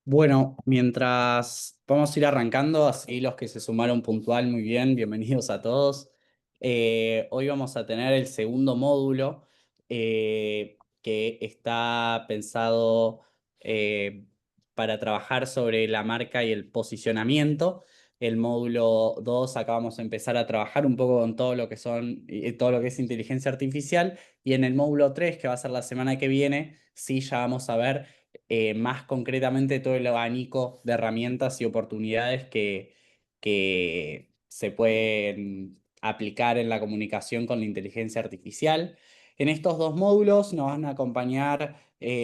Bueno, mientras vamos a ir arrancando, así los que se sumaron puntual, muy bien, bienvenidos a todos. Hoy vamos a tener el segundo módulo que está pensado para trabajar sobre la marca y el posicionamiento. El módulo 2 acá vamos a empezar a trabajar un poco con todo lo que todo lo que es inteligencia artificial. Y en el módulo 3, que va a ser la semana que viene, sí ya vamos a ver más concretamente todo el abanico de herramientas y oportunidades que se pueden aplicar en la comunicación con la inteligencia artificial. En estos dos módulos nos van a acompañar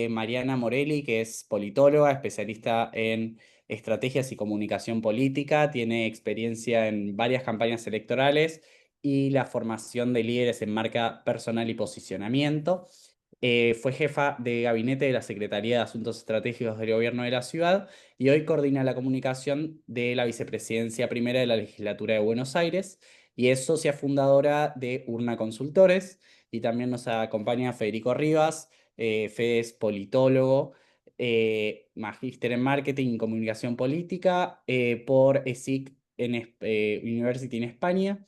Mariana Morelli, que es politóloga, especialista en estrategias y comunicación política, tiene experiencia en varias campañas electorales y la formación de líderes en marca personal y posicionamiento. Fue jefa de gabinete de la Secretaría de Asuntos Estratégicos del Gobierno de la Ciudad y hoy coordina la comunicación de la Vicepresidencia Primera de la Legislatura de Buenos Aires y es socia fundadora de Urna Consultores. Y también nos acompaña Federico Rivas. Fede es politólogo, magíster en marketing y comunicación política por ESIC University en España.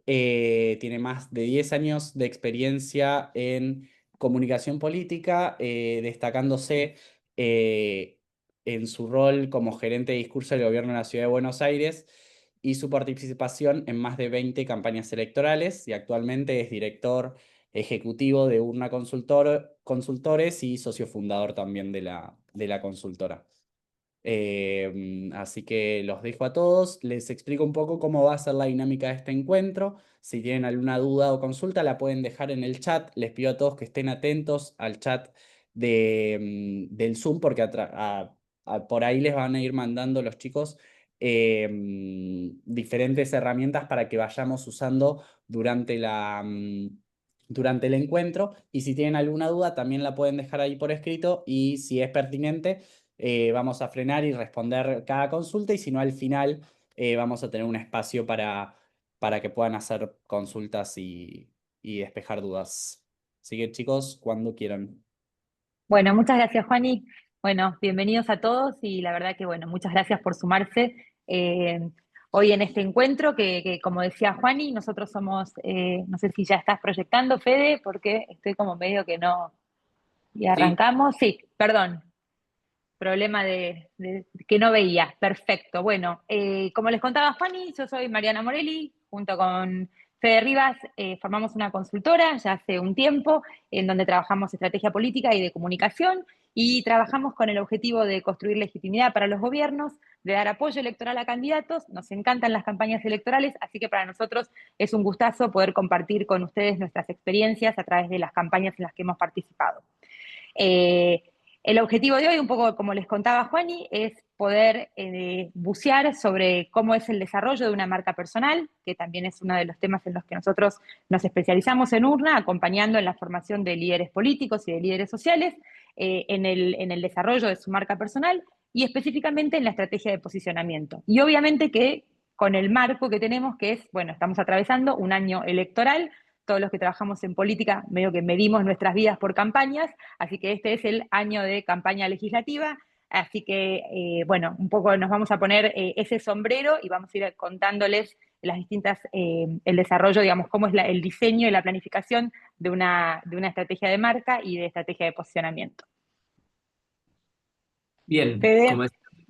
Tiene más de 10 años de experiencia en comunicación política, destacándose eh, en su rol como gerente de discurso del gobierno de la Ciudad de Buenos Aires y su participación en más de 20 campañas electorales, y actualmente es director ejecutivo de Urna Consultores y socio fundador también de la consultora. Así que los dejo a todos, les explico un poco cómo va a ser la dinámica de este encuentro. Si tienen alguna duda o consulta, la pueden dejar en el chat. Les pido a todos que estén atentos al chat del Zoom, porque por ahí les van a ir mandando los chicos diferentes herramientas para que vayamos usando durante el encuentro. Y si tienen alguna duda, también la pueden dejar ahí por escrito, y si es pertinente vamos a frenar y responder cada consulta, y si no, al final vamos a tener un espacio para que puedan hacer consultas y despejar dudas. Así que chicos, cuando quieran. Bueno, muchas gracias, Juani. Bueno, bienvenidos a todos y la verdad que, bueno, muchas gracias por sumarse hoy en este encuentro que, como decía Juani, nosotros somos, no sé si ya estás proyectando, Fede, porque estoy como medio que no, y Sí, arrancamos. Sí, perdón, problema de que no veía. Perfecto. Bueno, como les contaba Fanny, yo soy Mariana Morelli, junto con Fede Rivas, formamos una consultora ya hace un tiempo en donde trabajamos estrategia política y de comunicación y trabajamos con el objetivo de construir legitimidad para los gobiernos, de dar apoyo electoral a candidatos. Nos encantan las campañas electorales, así que para nosotros es un gustazo poder compartir con ustedes nuestras experiencias a través de las campañas en las que hemos participado. Eh, el objetivo de hoy, un poco como les contaba Juani, es poder bucear sobre cómo es el desarrollo de una marca personal, que también es uno de los temas en los que nosotros nos especializamos en Urna, acompañando en la formación de líderes políticos y de líderes sociales en el desarrollo de su marca personal y específicamente en la estrategia de posicionamiento. Y obviamente que con el marco que tenemos, que es, bueno, estamos atravesando un año electoral, todos los que trabajamos en política medio que medimos nuestras vidas por campañas, así que este es el año de campaña legislativa, así que, bueno, un poco nos vamos a poner ese sombrero y vamos a ir contándoles las distintas, el desarrollo, digamos, cómo es el diseño y la planificación de una estrategia de marca y de estrategia de posicionamiento. Bien, Fede.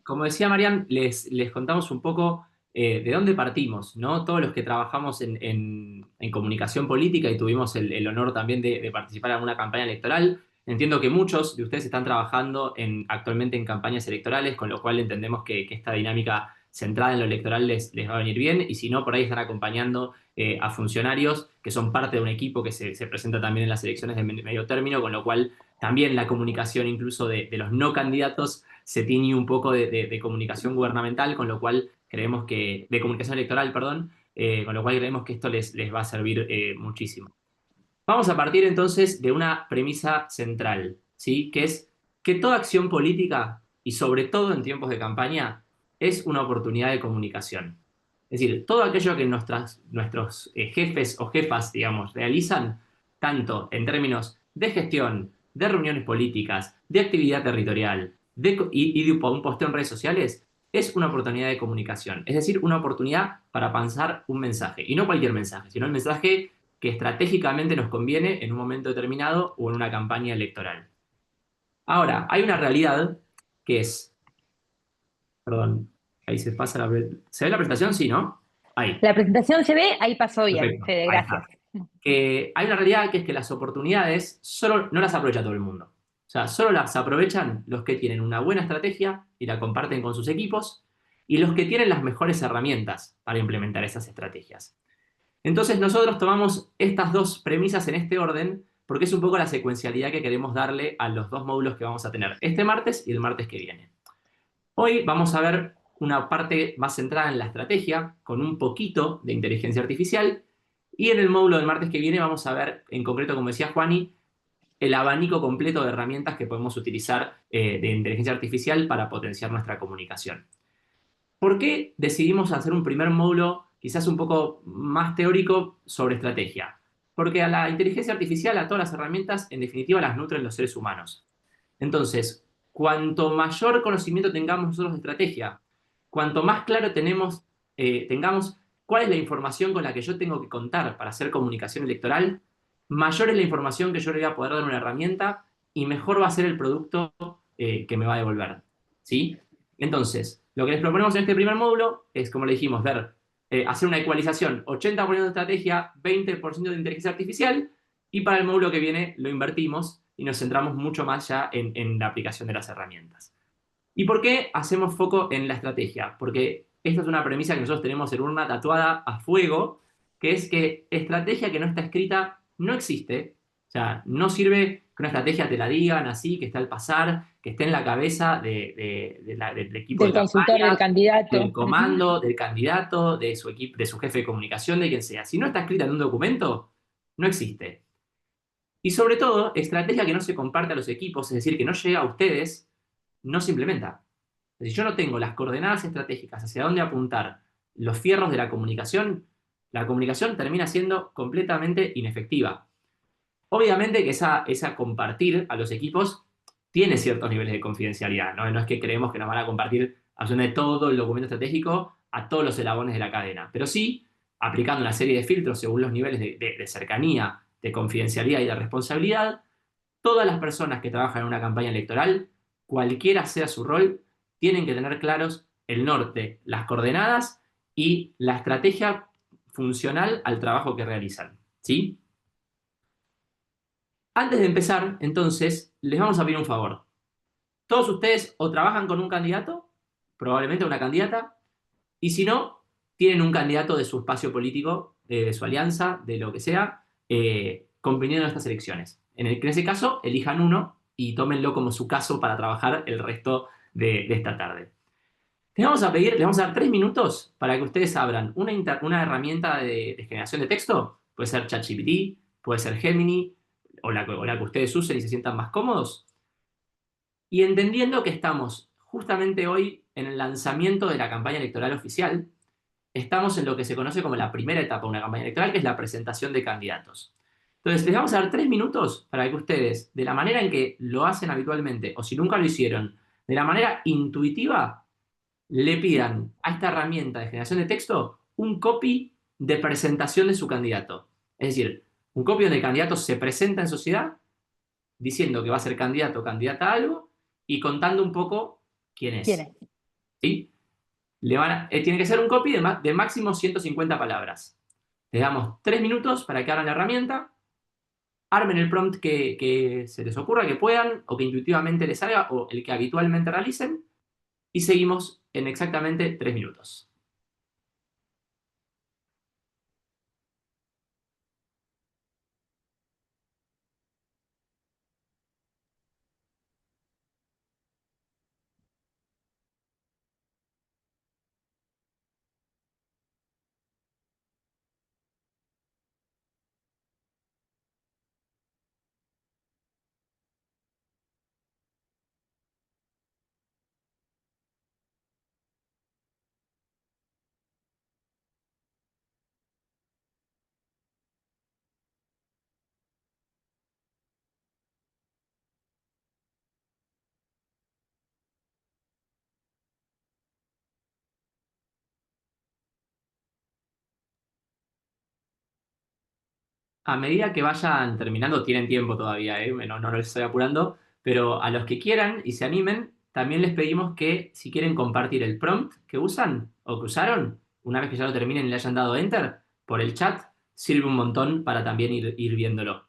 como decía Marian, les contamos un poco de dónde partimos, ¿no? Todos los que trabajamos en comunicación política y tuvimos el honor también de participar en una campaña electoral. Entiendo que muchos de ustedes están trabajando actualmente en campañas electorales, con lo cual entendemos que esta dinámica centrada en lo electoral les va a venir bien, y si no, por ahí están acompañando a funcionarios que son parte de un equipo que se presenta también en las elecciones de medio término, con lo cual también la comunicación incluso de los no candidatos se tiñe un poco de comunicación gubernamental, con lo cual creemos de comunicación electoral, perdón, con lo cual creemos que esto les va a servir muchísimo. Vamos a partir entonces de una premisa central, ¿sí? Que es que toda acción política, y sobre todo en tiempos de campaña, es una oportunidad de comunicación. Es decir, todo aquello que nuestros jefes o jefas, digamos, realizan, tanto en términos de gestión, de reuniones políticas, de actividad territorial, y de un posteo en redes sociales, es una oportunidad de comunicación. Es decir, una oportunidad para pasar un mensaje. Y no cualquier mensaje, sino el mensaje que estratégicamente nos conviene en un momento determinado o en una campaña electoral. Ahora, hay una realidad que es, perdón, ahí se pasa ¿se ve la presentación? Sí, ¿no? Ahí, La presentación se ve, ahí pasó bien, perfecto, Fede, ahí gracias. está. Que hay una realidad que es que las oportunidades solo no las aprovecha todo el mundo. O sea, solo las aprovechan los que tienen una buena estrategia y la comparten con sus equipos y los que tienen las mejores herramientas para implementar esas estrategias. Entonces nosotros tomamos estas dos premisas en este orden porque es un poco la secuencialidad que queremos darle a los dos módulos que vamos a tener este martes y el martes que viene. Hoy vamos a ver una parte más centrada en la estrategia, con un poquito de inteligencia artificial, y en el módulo del martes que viene vamos a ver, en concreto, como decía Juani, el abanico completo de herramientas que podemos utilizar de inteligencia artificial para potenciar nuestra comunicación. ¿Por qué decidimos hacer un primer módulo quizás un poco más teórico sobre estrategia? Porque a la inteligencia artificial, a todas las herramientas, en definitiva las nutren los seres humanos. Entonces, cuanto mayor conocimiento tengamos nosotros de estrategia, cuanto más claro tengamos cuál es la información con la que yo tengo que contar para hacer comunicación electoral, mayor es la información que yo le voy a poder dar a una herramienta y mejor va a ser el producto que me va a devolver. ¿Sí? Entonces, lo que les proponemos en este primer módulo es, como le dijimos, hacer una ecualización, 80% de estrategia, 20% de inteligencia artificial, y para el módulo que viene lo invertimos y nos centramos mucho más ya en la aplicación de las herramientas. ¿Y por qué hacemos foco en la estrategia? Porque esta es una premisa que nosotros tenemos en una tatuada a fuego, que es que estrategia que no está escrita no existe. O sea, no sirve que una estrategia te la digan así, que está al pasar, que esté en la cabeza del equipo de Del consultor, del campaña, del candidato. Ujú. comando, del candidato, de su equipo, de su jefe de comunicación, de quien sea. Si no está escrita en un documento, no existe. Y sobre todo, estrategia que no se comparte a los equipos, es decir, que no llega a ustedes, no se implementa. Si yo no tengo las coordenadas estratégicas hacia dónde apuntar los fierros de la comunicación termina siendo completamente inefectiva. Obviamente que esa compartir a los equipos tiene ciertos niveles de confidencialidad, ¿no? No es que creemos que nos van a compartir absolutamente todo el documento estratégico a todos los eslabones de la cadena, pero sí aplicando una serie de filtros según los niveles de cercanía, de confidencialidad y de responsabilidad, todas las personas que trabajan en una campaña electoral, cualquiera sea su rol, tienen que tener claros el norte, las coordenadas y la estrategia funcional al trabajo que realizan. ¿Sí? Antes de empezar, entonces, les vamos a pedir un favor. Todos ustedes o trabajan con un candidato, probablemente una candidata, y si no, tienen un candidato de su espacio político, de su alianza, de lo que sea, compitiendo en estas elecciones. En ese caso, elijan uno y tómenlo como su caso para trabajar el resto de esta tarde. Les vamos a dar 3 minutos para que ustedes abran una herramienta de generación de texto. Puede ser ChatGPT, puede ser Gemini, o la que ustedes usen y se sientan más cómodos. Y entendiendo que estamos justamente hoy en el lanzamiento de la campaña electoral oficial, estamos en lo que se conoce como la primera etapa de una campaña electoral, que es la presentación de candidatos. Entonces, les vamos a dar 3 minutos para que ustedes, de la manera en que lo hacen habitualmente, o si nunca lo hicieron, de la manera intuitiva, le pidan a esta herramienta de generación de texto un copy de presentación de su candidato. Es decir, un copy donde el candidato se presenta en sociedad diciendo que va a ser candidato o candidata a algo y contando un poco quién ¿Quién es. es? ¿Sí? Tiene que ser un copy de máximo 150 palabras. Les damos 3 minutos para que abran la herramienta, armen el prompt que se les ocurra, que puedan, o que intuitivamente les salga, o el que habitualmente realicen, y seguimos en exactamente 3 minutos. A medida que vayan terminando, tienen tiempo todavía, ¿eh? No les estoy apurando, pero a los que quieran y se animen, también les pedimos que si quieren compartir el prompt que usan o que usaron, una vez que ya lo terminen y le hayan dado enter, por el chat, sirve un montón para también ir viéndolo.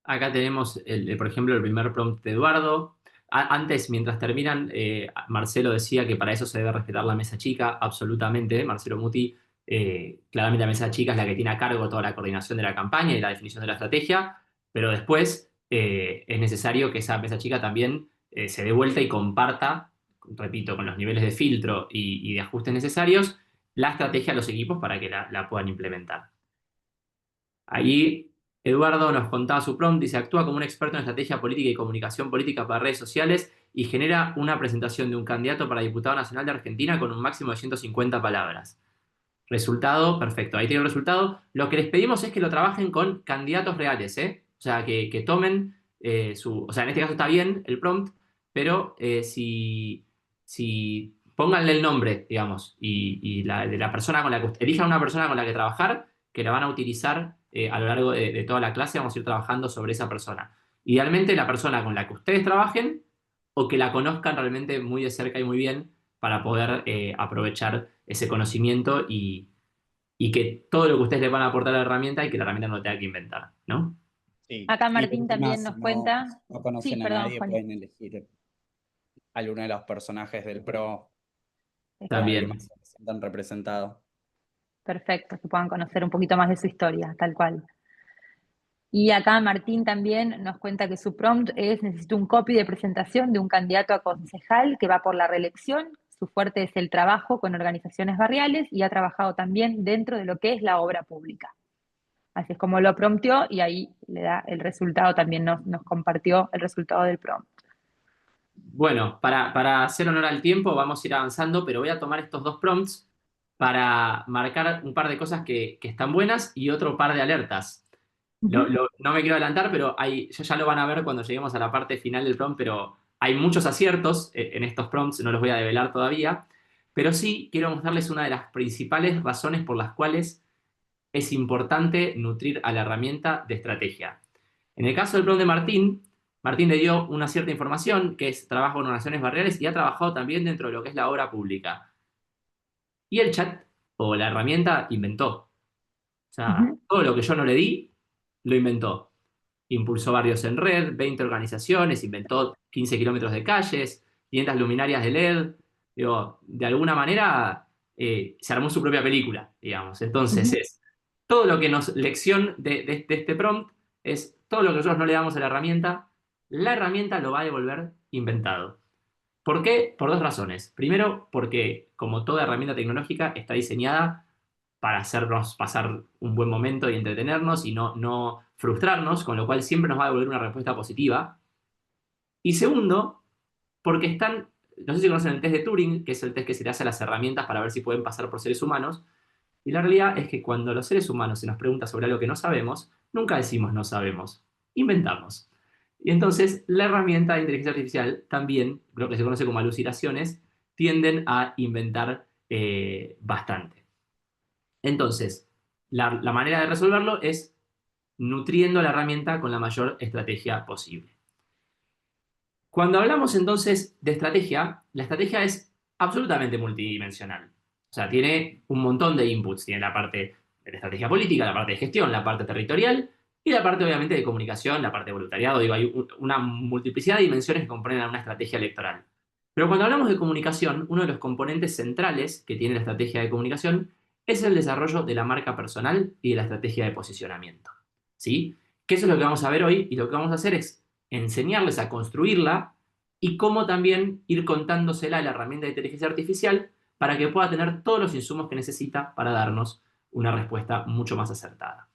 Acá tenemos, por ejemplo, el primer prompt de Eduardo. Antes, mientras terminan, Marcelo decía que para eso se debe respetar la mesa chica, absolutamente. Marcelo Muti, claramente la mesa chica es la que tiene a cargo toda la coordinación de la campaña y la definición de la estrategia, pero después es necesario que esa mesa chica también se dé vuelta y comparta, repito, con los niveles de filtro y de ajustes necesarios, la estrategia a los equipos para que la puedan implementar. Ahí Eduardo nos contaba su prompt, dice, actúa como un experto en estrategia política y comunicación política para redes sociales y genera una presentación de un candidato para diputado nacional de Argentina con un máximo de 150 palabras. Resultado, perfecto, ahí tiene el resultado. Lo que les pedimos es que lo trabajen con candidatos reales, ¿eh? O sea, que tomen o sea, en este caso está bien el prompt, pero si pónganle el nombre, digamos, y de la persona con la que, elijan una persona con la que trabajar, que la van a utilizar a lo largo de toda la clase, vamos a ir trabajando sobre esa persona. Idealmente la persona con la que ustedes trabajen o que la conozcan realmente muy de cerca y muy bien para poder aprovechar ese conocimiento y que todo lo que ustedes le van a aportar a la herramienta y que la herramienta no lo tenga que inventar, ¿no? Sí. Acá Y de Martín última, también si nos no, cuenta. no Sí, conocen a perdón, nadie, Juan. pueden elegir alguno de los personajes del PRO con el que más También. se sientan representados. Perfecto, que puedan conocer un poquito más de su historia, tal cual. Y acá Martín también nos cuenta que su prompt es: necesito un copy de presentación de un candidato a concejal que va por la reelección. Su fuerte es el trabajo con organizaciones barriales y ha trabajado también dentro de lo que es la obra pública. Así es como lo prompteó y ahí le da el resultado, también nos compartió el resultado del prompt. Bueno, para hacer honor al tiempo, vamos a ir avanzando, pero voy a tomar estos dos prompts para marcar un par de cosas que están buenas y otro par de alertas. Ujú. No me quiero adelantar, pero ya lo van a ver cuando lleguemos a la parte final del prompt, pero hay muchos aciertos en estos prompts, no los voy a develar todavía, pero sí quiero mostrarles una de las principales razones por las cuales es importante nutrir a la herramienta de estrategia. En el caso del prompt de Martín, Martín le dio una cierta información, que es trabajo con organizaciones barriales y ha trabajado también dentro de lo que es la obra pública. Y el chat o la herramienta inventó. O sea, Ujú. todo lo que yo no le di, lo inventó. Impulsó barrios en red, 20 organizaciones, inventó 15 kilómetros de calles, 500 luminarias de LED. Digo, de alguna manera se armó su propia película, digamos. Entonces Ujú. es todo lo que lección de este prompt es todo lo que nosotros no le damos a la herramienta lo va a devolver inventado. ¿Por qué? Por dos razones. Primero, porque como toda herramienta tecnológica está diseñada para hacernos pasar un buen momento y entretenernos y no frustrarnos, con lo cual siempre nos va a devolver una respuesta positiva. Y segundo, porque no sé si conocen el test de Turing, que es el test que se le hace a las herramientas para ver si pueden pasar por seres humanos, y la realidad es que cuando los seres humanos se nos pregunta sobre algo que no sabemos, nunca decimos no sabemos, inventamos. Y entonces la herramienta de inteligencia artificial también, lo que se conoce como alucinaciones, tienden a inventar bastante. Entonces, la manera de resolverlo es nutriendo la herramienta con la mayor estrategia posible. Cuando hablamos entonces de estrategia, la estrategia es absolutamente multidimensional. O sea, tiene un montón de inputs. Tiene la parte de estrategia política, la parte de gestión, la parte territorial y la parte obviamente de comunicación, la parte de voluntariado. Digo, hay una multiplicidad de dimensiones que componen a una estrategia electoral. Pero cuando hablamos de comunicación, uno de los componentes centrales que tiene la estrategia de comunicación es el desarrollo de la marca personal y de la estrategia de posicionamiento. ¿Sí? Que eso es lo que vamos a ver hoy, y lo que vamos a hacer es enseñarles a construirla y cómo también ir contándosela a la herramienta de inteligencia artificial para que pueda tener todos los insumos que necesita para darnos una respuesta mucho más acertada.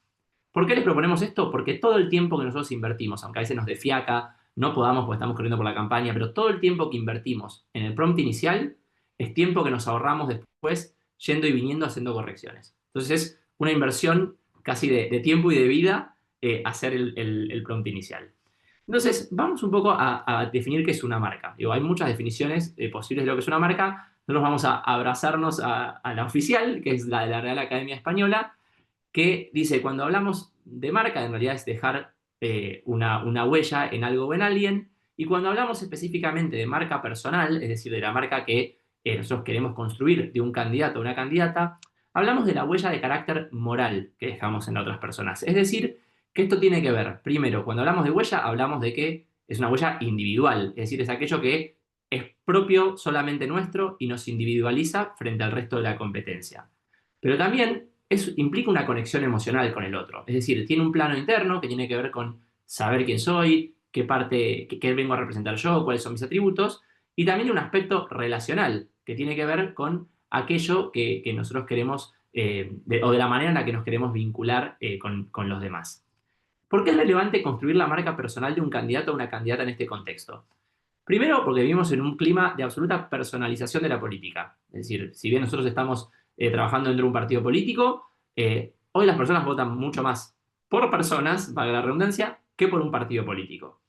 ¿Por qué les proponemos esto? Porque todo el tiempo que nosotros invertimos, aunque a veces nos defiaca, no podamos porque estamos corriendo por la campaña, pero todo el tiempo que invertimos en el prompt inicial es tiempo que nos ahorramos después yendo y viniendo haciendo correcciones. Entonces es una inversión casi de tiempo y de vida hacer el prompt inicial. Entonces, vamos un poco a definir qué es una marca. Digo, hay muchas definiciones posibles de lo que es una marca. Nosotros vamos a abrazarnos a la oficial, que es la de la Real Academia Española, que dice, cuando hablamos de marca, en realidad es dejar una huella en algo o en alguien, y cuando hablamos específicamente de marca personal, es decir, de la marca que nosotros queremos construir de un candidato o una candidata, hablamos de la huella de carácter moral que dejamos en otras personas. Es decir, que esto tiene que ver, primero, cuando hablamos de huella, hablamos de que es una huella individual, es decir, es aquello que es propio solamente nuestro y nos individualiza frente al resto de la competencia. Pero también implica una conexión emocional con el otro. Es decir, tiene un plano interno que tiene que ver con saber quién soy, qué vengo a representar yo, cuáles son mis atributos, y también un aspecto relacional que tiene que ver con aquello que nosotros queremos, o de la manera en la que nos queremos vincular con los demás. ¿Por qué es relevante construir la marca personal de un candidato o una candidata en este contexto? Primero, porque vivimos en un clima de absoluta personalización de la política. Es decir, si bien nosotros estamos trabajando dentro de un partido político, hoy las personas votan mucho más por personas, valga la redundancia, que por un partido político.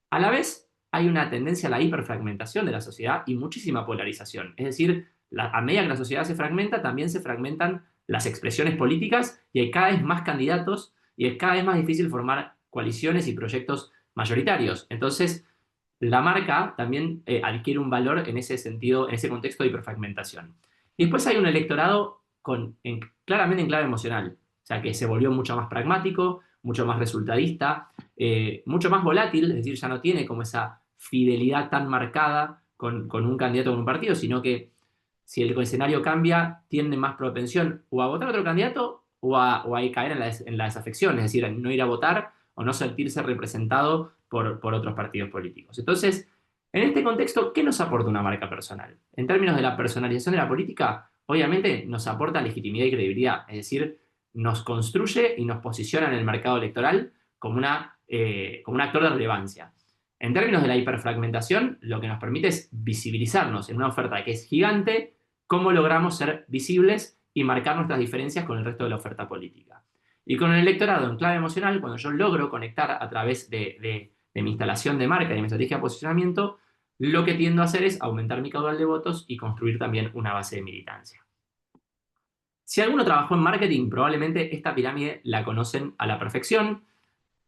A la vez, hay una tendencia a la hiperfragmentación de la sociedad y muchísima polarización. Es decir, a medida que la sociedad se fragmenta, también se fragmentan las expresiones políticas y hay cada vez más candidatos y es cada vez más difícil formar coaliciones y proyectos mayoritarios. Entonces, la marca también adquiere un valor en ese sentido, en ese contexto de hiperfragmentación. Y después hay un electorado claramente en clave emocional, o sea, que se volvió mucho más pragmático, mucho más resultadista, mucho más volátil, es decir, ya no tiene como esa fidelidad tan marcada con un candidato o con un partido, sino que si el escenario cambia, tiene más propensión o a votar a otro candidato o a caer en la desafección, es decir, a no ir a votar o no sentirse representado por otros partidos políticos. Entonces, en este contexto, ¿qué nos aporta una marca personal? En términos de la personalización de la política, obviamente nos aporta legitimidad y credibilidad, es decir, nos construye y nos posiciona en el mercado electoral como un actor de relevancia. En términos de la hiperfragmentación, lo que nos permite es visibilizarnos en una oferta que es gigante, cómo logramos ser visibles y marcar nuestras diferencias con el resto de la oferta política. Y con el electorado en clave emocional, cuando yo logro conectar a través de mi instalación de marca y de mi estrategia de posicionamiento, lo que tiendo a hacer es aumentar mi caudal de votos y construir también una base de militancia. Si alguno trabajó en marketing, probablemente esta pirámide la conocen a la perfección.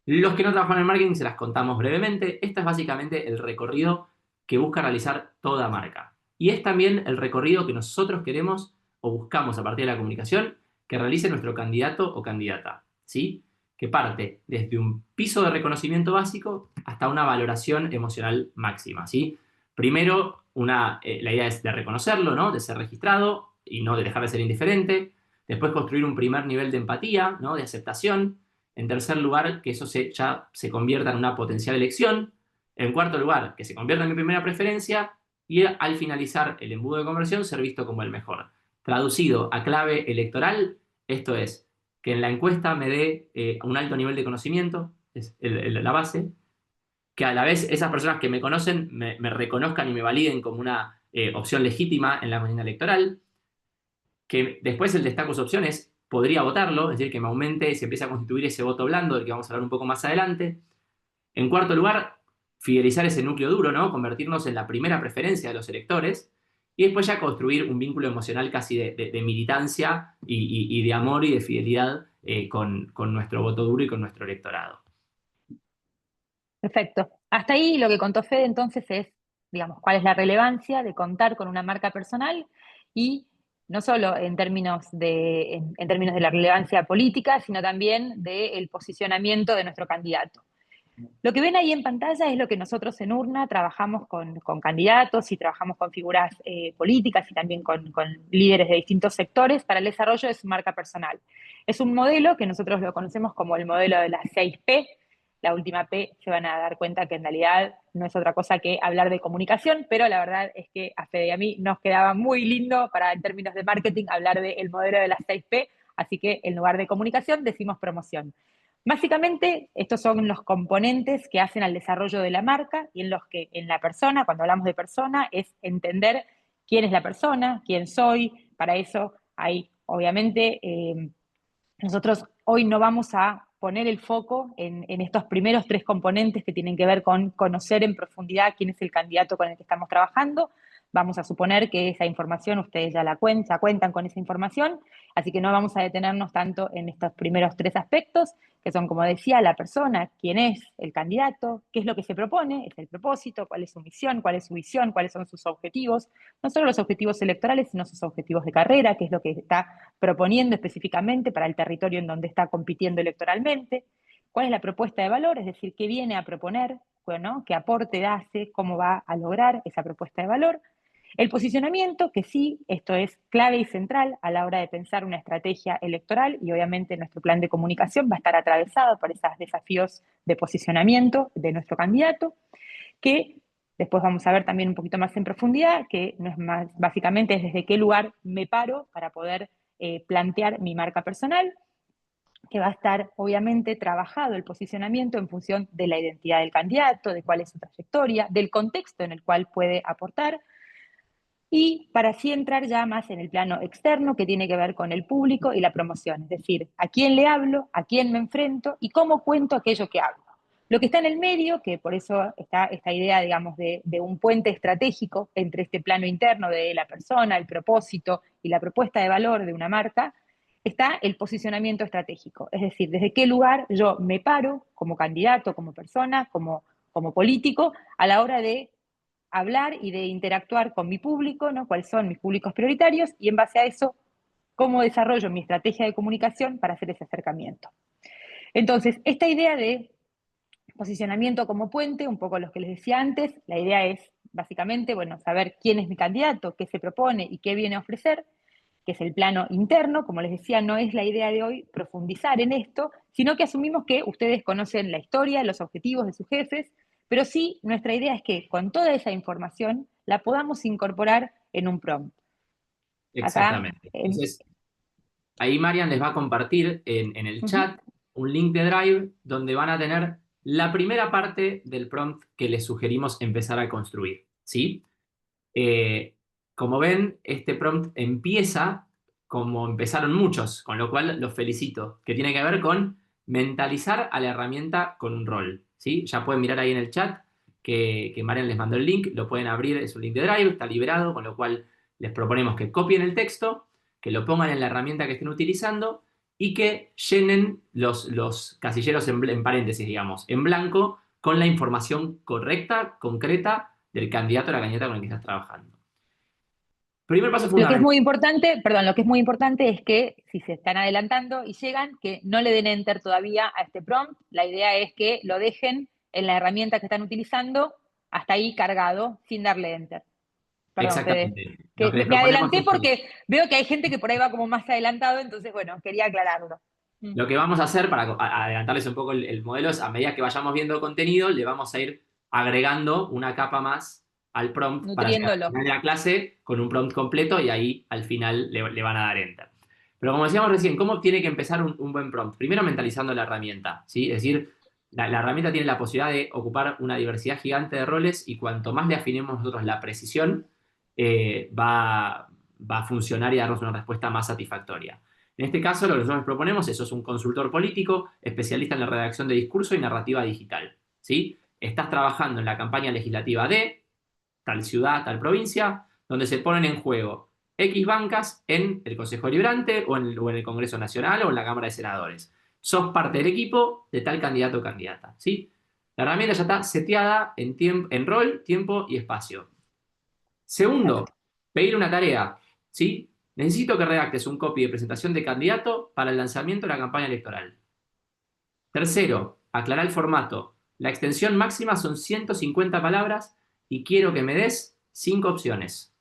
Los que no trabajan en marketing se las contamos brevemente. Este es básicamente el recorrido que busca realizar toda marca. Y es también el recorrido que nosotros queremos o buscamos a partir de la comunicación que realice nuestro candidato o candidata, ¿sí? Que parte desde un piso de reconocimiento básico hasta una valoración emocional máxima, ¿sí? Primero, la idea es de reconocerlo, ¿no? De ser registrado y no de dejar de ser indiferente. Después construir un primer nivel de empatía, ¿no? De aceptación. En tercer lugar, que eso ya se convierta en una potencial elección. En cuarto lugar, que se convierta en mi primera preferencia. Y al finalizar el embudo de conversión, ser visto como el mejor. Traducido a clave electoral, esto es, que en la encuesta me dé un alto nivel de conocimiento, es la base, que a la vez esas personas que me conocen me reconozcan y me validen como una opción legítima en la máquina electoral, que después el destaco sus opciones podría votarlo, es decir, que me aumente, se empiece a constituir ese voto blando del que vamos a hablar un poco más adelante. En cuarto lugar, fidelizar ese núcleo duro, ¿no? Convertirnos en la primera preferencia de los electores y después ya construir un vínculo emocional casi de militancia y de amor y de fidelidad con nuestro voto duro y con nuestro electorado. Perfecto. Hasta ahí lo que contó Fede entonces es, digamos, cuál es la relevancia de contar con una marca personal y no solo en términos en términos de la relevancia política, sino también del posicionamiento de nuestro candidato. Lo que ven ahí en pantalla es lo que nosotros en Urna trabajamos con candidatos y trabajamos con figuras políticas y también con líderes de distintos sectores para el desarrollo de su marca personal. Es un modelo que nosotros lo conocemos como el modelo de las 6P. La última P se van a dar cuenta que en realidad no es otra cosa que hablar de comunicación, pero la verdad es que a Fede y a mí nos quedaba muy lindo para, en términos de marketing, hablar del modelo de las 6P, así que en lugar de comunicación decimos promoción. Básicamente, estos son los componentes que hacen al desarrollo de la marca y en los que en la persona, cuando hablamos de persona, es entender quién es la persona, quién soy. Para eso hay, obviamente, nosotros hoy no vamos a poner el foco en estos primeros 3 componentes que tienen que ver con conocer en profundidad quién es el candidato con el que estamos trabajando. Vamos a suponer que esa información ustedes ya cuentan con esa información, así que no vamos a detenernos tanto en estos primeros 3 aspectos, que son, como decía, la persona, quién es el candidato, qué es lo que se propone, es el propósito, cuál es su misión, cuál es su visión, cuáles son sus objetivos, no solo los objetivos electorales, sino sus objetivos de carrera, qué es lo que está proponiendo específicamente para el territorio en donde está compitiendo electoralmente, cuál es la propuesta de valor, es decir, qué viene a proponer, bueno, qué aporte hace, cómo va a lograr esa propuesta de valor. El posicionamiento, que sí, esto es clave y central a la hora de pensar una estrategia electoral y obviamente nuestro plan de comunicación va a estar atravesado por esos desafíos de posicionamiento de nuestro candidato, que después vamos a ver también un poquito más en profundidad, que no es más, básicamente es desde qué lugar me paro para poder plantear mi marca personal, que va a estar obviamente trabajado el posicionamiento en función de la identidad del candidato, de cuál es su trayectoria, del contexto en el cual puede aportar, y para así entrar ya más en el plano externo que tiene que ver con el público y la promoción, es decir, a quién le hablo, a quién me enfrento y cómo cuento aquello que hablo. Lo que está en el medio, que por eso está esta idea, digamos, de un puente estratégico entre este plano interno de la persona, el propósito y la propuesta de valor de una marca, está el posicionamiento estratégico. Es decir, desde qué lugar yo me paro como candidato, como persona, como político, a la hora de hablar y de interactuar con mi público, ¿no? Cuáles son mis públicos prioritarios y en base a eso, cómo desarrollo mi estrategia de comunicación para hacer ese acercamiento. Entonces, esta idea de posicionamiento como puente, un poco lo que les decía antes, la idea es básicamente, bueno, saber quién es mi candidato, qué se propone y qué viene a ofrecer, que es el plano interno. Como les decía, no es la idea de hoy profundizar en esto, sino que asumimos que ustedes conocen la historia, los objetivos de sus jefes, pero sí nuestra idea es que con toda esa información la podamos incorporar en un prompt. Acá, Exactamente. Entonces, ahí Marian les va a compartir en el chat un link de Drive donde van a tener la primera parte del prompt que les sugerimos empezar a construir, ¿sí? Como ven, este prompt empieza como empezaron muchos, con lo cual los felicito, que tiene que ver con mentalizar a la herramienta con un rol, ¿sí? Ya pueden mirar ahí en el chat que Marian les mandó el link, lo pueden abrir, es un link de Drive, está liberado, con lo cual les proponemos que copien el texto, que lo pongan en la herramienta que estén utilizando y que llenen los casilleros en paréntesis, digamos, en blanco, con la información correcta, concreta del candidato o la candidata con el que estás trabajando. Primer paso Lo que es fundamental. muy importante, perdón, lo que es muy importante es que si se están adelantando y llegan, que no le den enter todavía a este prompt. La idea es que lo dejen en la herramienta que están utilizando hasta ahí cargado, sin darle enter. Perdón, Fede. Exactamente. Lo Que que les me proponemos adelanté es que porque veo que hay gente que por ahí va como más adelantado, entonces, bueno, quería aclararlo. lo que vamos a hacer para adelantarles un poco el modelo es a medida que vayamos viendo contenido, le vamos a ir agregando una capa más al prompt para llegar al Nutriéndolo. final de la clase con un prompt completo y ahí al final le van a dar enter. Pero como decíamos recién, ¿cómo tiene que empezar un buen prompt? Primero mentalizando la herramienta, ¿sí? Es decir, la herramienta tiene la posibilidad de ocupar una diversidad gigante de roles y cuanto más le afinemos nosotros la precisión, va a funcionar y darnos una respuesta más satisfactoria. En este caso, lo que nosotros proponemos es, sos un consultor político, especialista en la redacción de discurso y narrativa digital, ¿sí? Estás trabajando en la campaña legislativa de tal ciudad, tal provincia, donde se ponen en juego X bancas en el Consejo Deliberante o en el Congreso Nacional o en la Cámara de Senadores. Sos parte del equipo de tal candidato o candidata, ¿sí? La herramienta ya está seteada en rol, tiempo y espacio. Segundo, Perfecto. pedir una tarea, ¿sí? Necesito que redactes un copy de presentación de candidato para el lanzamiento de la campaña electoral. Tercero, aclarar el formato. La extensión máxima son 150 palabras y quiero que me des 5 opciones.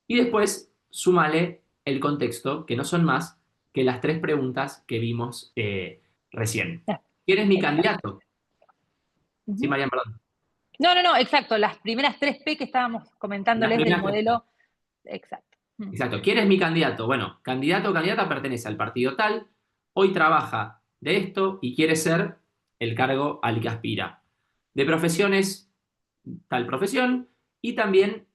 Y después, súmale el contexto, que no son más que las 3 preguntas que vimos recién. Ya, ¿Quién es mi exacto. candidato? Sí, Ujú. Marian, perdón. No, exacto. Las primeras 3P que estábamos Las comentándoles del primeras 3. modelo. Exacto. Exacto. ¿Quién es mi candidato? Bueno, candidato o candidata pertenece al partido tal, hoy trabaja de esto y quiere ser el cargo al que aspira. De profesiones, tal profesión, y también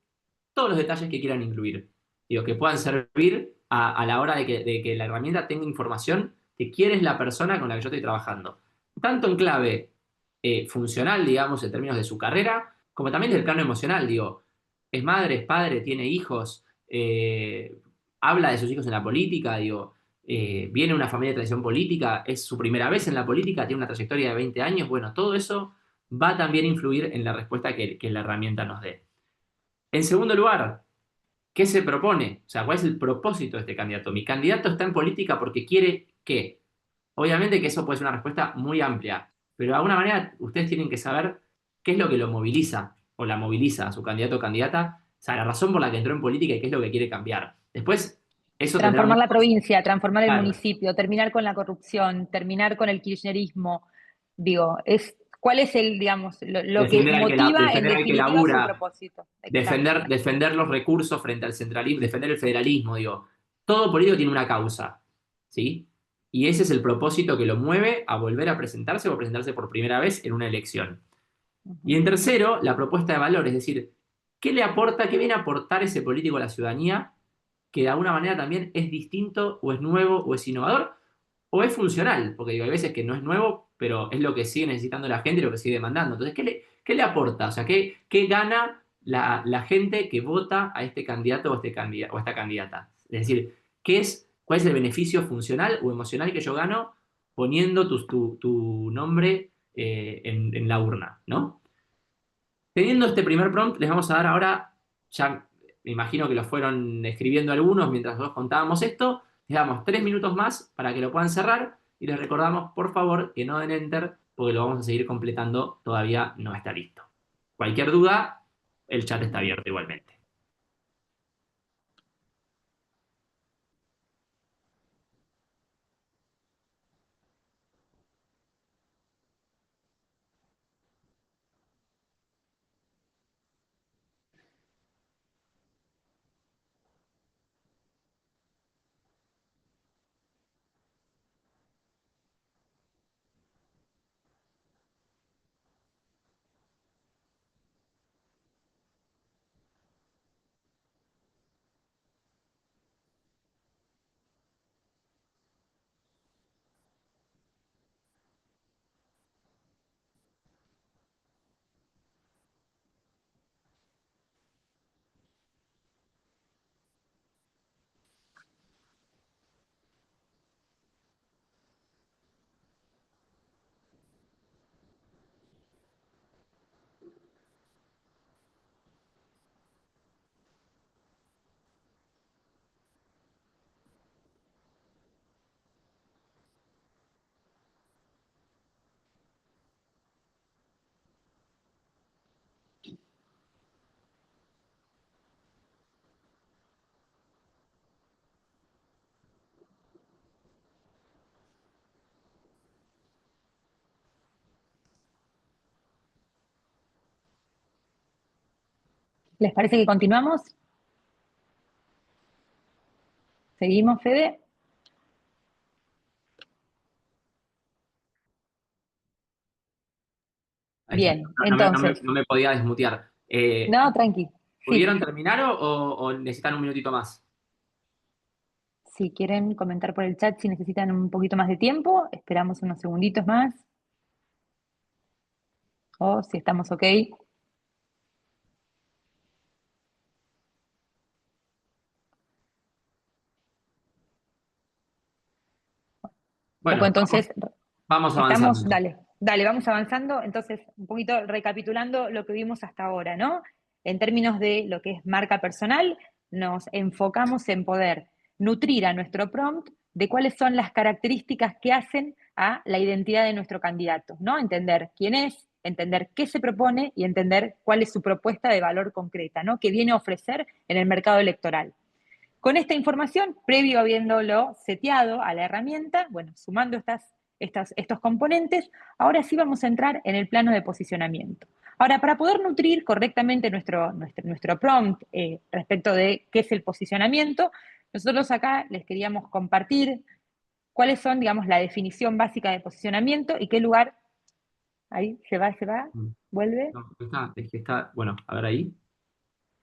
todos los detalles que quieran incluir. Digo, que puedan servir a la hora de que la herramienta tenga información de quién es la persona con la que yo estoy trabajando. Tanto en clave funcional, digamos, en términos de su carrera, como también del plano emocional, digo, es madre, es padre, tiene hijos, habla de sus hijos en la política, digo, viene de una familia de tradición política, es su primera vez en la política, tiene una trayectoria de 20 años, bueno, todo eso va también a influir en la respuesta que la herramienta nos dé. En segundo lugar, ¿qué se propone? O sea, ¿cuál es el propósito de este candidato? Mi candidato está en política porque quiere qué. Obviamente que eso puede ser una respuesta muy amplia, pero de alguna manera ustedes tienen que saber qué es lo que lo moviliza o la moviliza a su candidato o candidata, o sea, la razón por la que entró en política y qué es lo que quiere cambiar. Después, eso tendrá Transformar mucho... la provincia, transformar el Claro, municipio, terminar con la corrupción, terminar con el kirchnerismo. Digo, ¿cuál es el, digamos, lo que motiva en defender al que definitiva su labura, propósito? Exacto. defender los recursos frente al centralismo, defender el federalismo, digo. Todo político tiene una causa, ¿sí? Y ese es el propósito que lo mueve a volver a presentarse o a presentarse por primera vez en una elección. Y Ujú. en tercero, la propuesta de valor, es decir, ¿qué le aporta, qué viene a aportar ese político a la ciudadanía que de alguna manera también es distinto o es nuevo o es innovador o es funcional? Porque digo, hay veces que no es nuevo, pero es lo que sigue necesitando la gente y lo que sigue demandando. Entonces, ¿qué le aporta? O sea, ¿qué gana la gente que vota a este candidato o, o a esta candidata? Es decir, ¿cuál es el beneficio funcional o emocional que yo gano poniendo tu nombre en la urna, ¿no? Teniendo este primer prompt, les vamos a dar ahora, ya me imagino que lo fueron escribiendo algunos mientras nosotros contábamos esto, les damos 3 minutos más para que lo puedan cerrar y les recordamos, por favor, que no den enter porque lo vamos a seguir completando, todavía no está listo. Cualquier duda, el chat está abierto igualmente. ¿Les parece que continuamos? ¿Seguimos, Fede? Bien, entonces, No me podía desmutear. no, tranqui. Sí, ¿Pudieron terminar o necesitan un minutito más? si quieren comentar por el chat si necesitan un poquito más de tiempo, esperamos unos segunditos más. O si estamos ok. Poco Bueno, entonces, vamos estamos, avanzando. dale, dale, vamos avanzando. Entonces, un poquito recapitulando lo que vimos hasta ahora, ¿no? En términos de lo que es marca personal, nos enfocamos en poder nutrir a nuestro prompt de cuáles son las características que hacen a la identidad de nuestro candidato, ¿no? Entender quién es, entender qué se propone y entender cuál es su propuesta de valor concreta, ¿no? Que viene a ofrecer en el mercado electoral. Con esta información, previo habiéndolo seteado a la herramienta, bueno, sumando estos componentes, ahora sí vamos a entrar en el plano de posicionamiento. Ahora, para poder nutrir correctamente nuestro prompt respecto de qué es el posicionamiento, nosotros acá les queríamos compartir cuáles son, digamos, la definición básica de posicionamiento y qué lugar, ahí se va, vuelve. No, es que está, bueno, a ver ahí,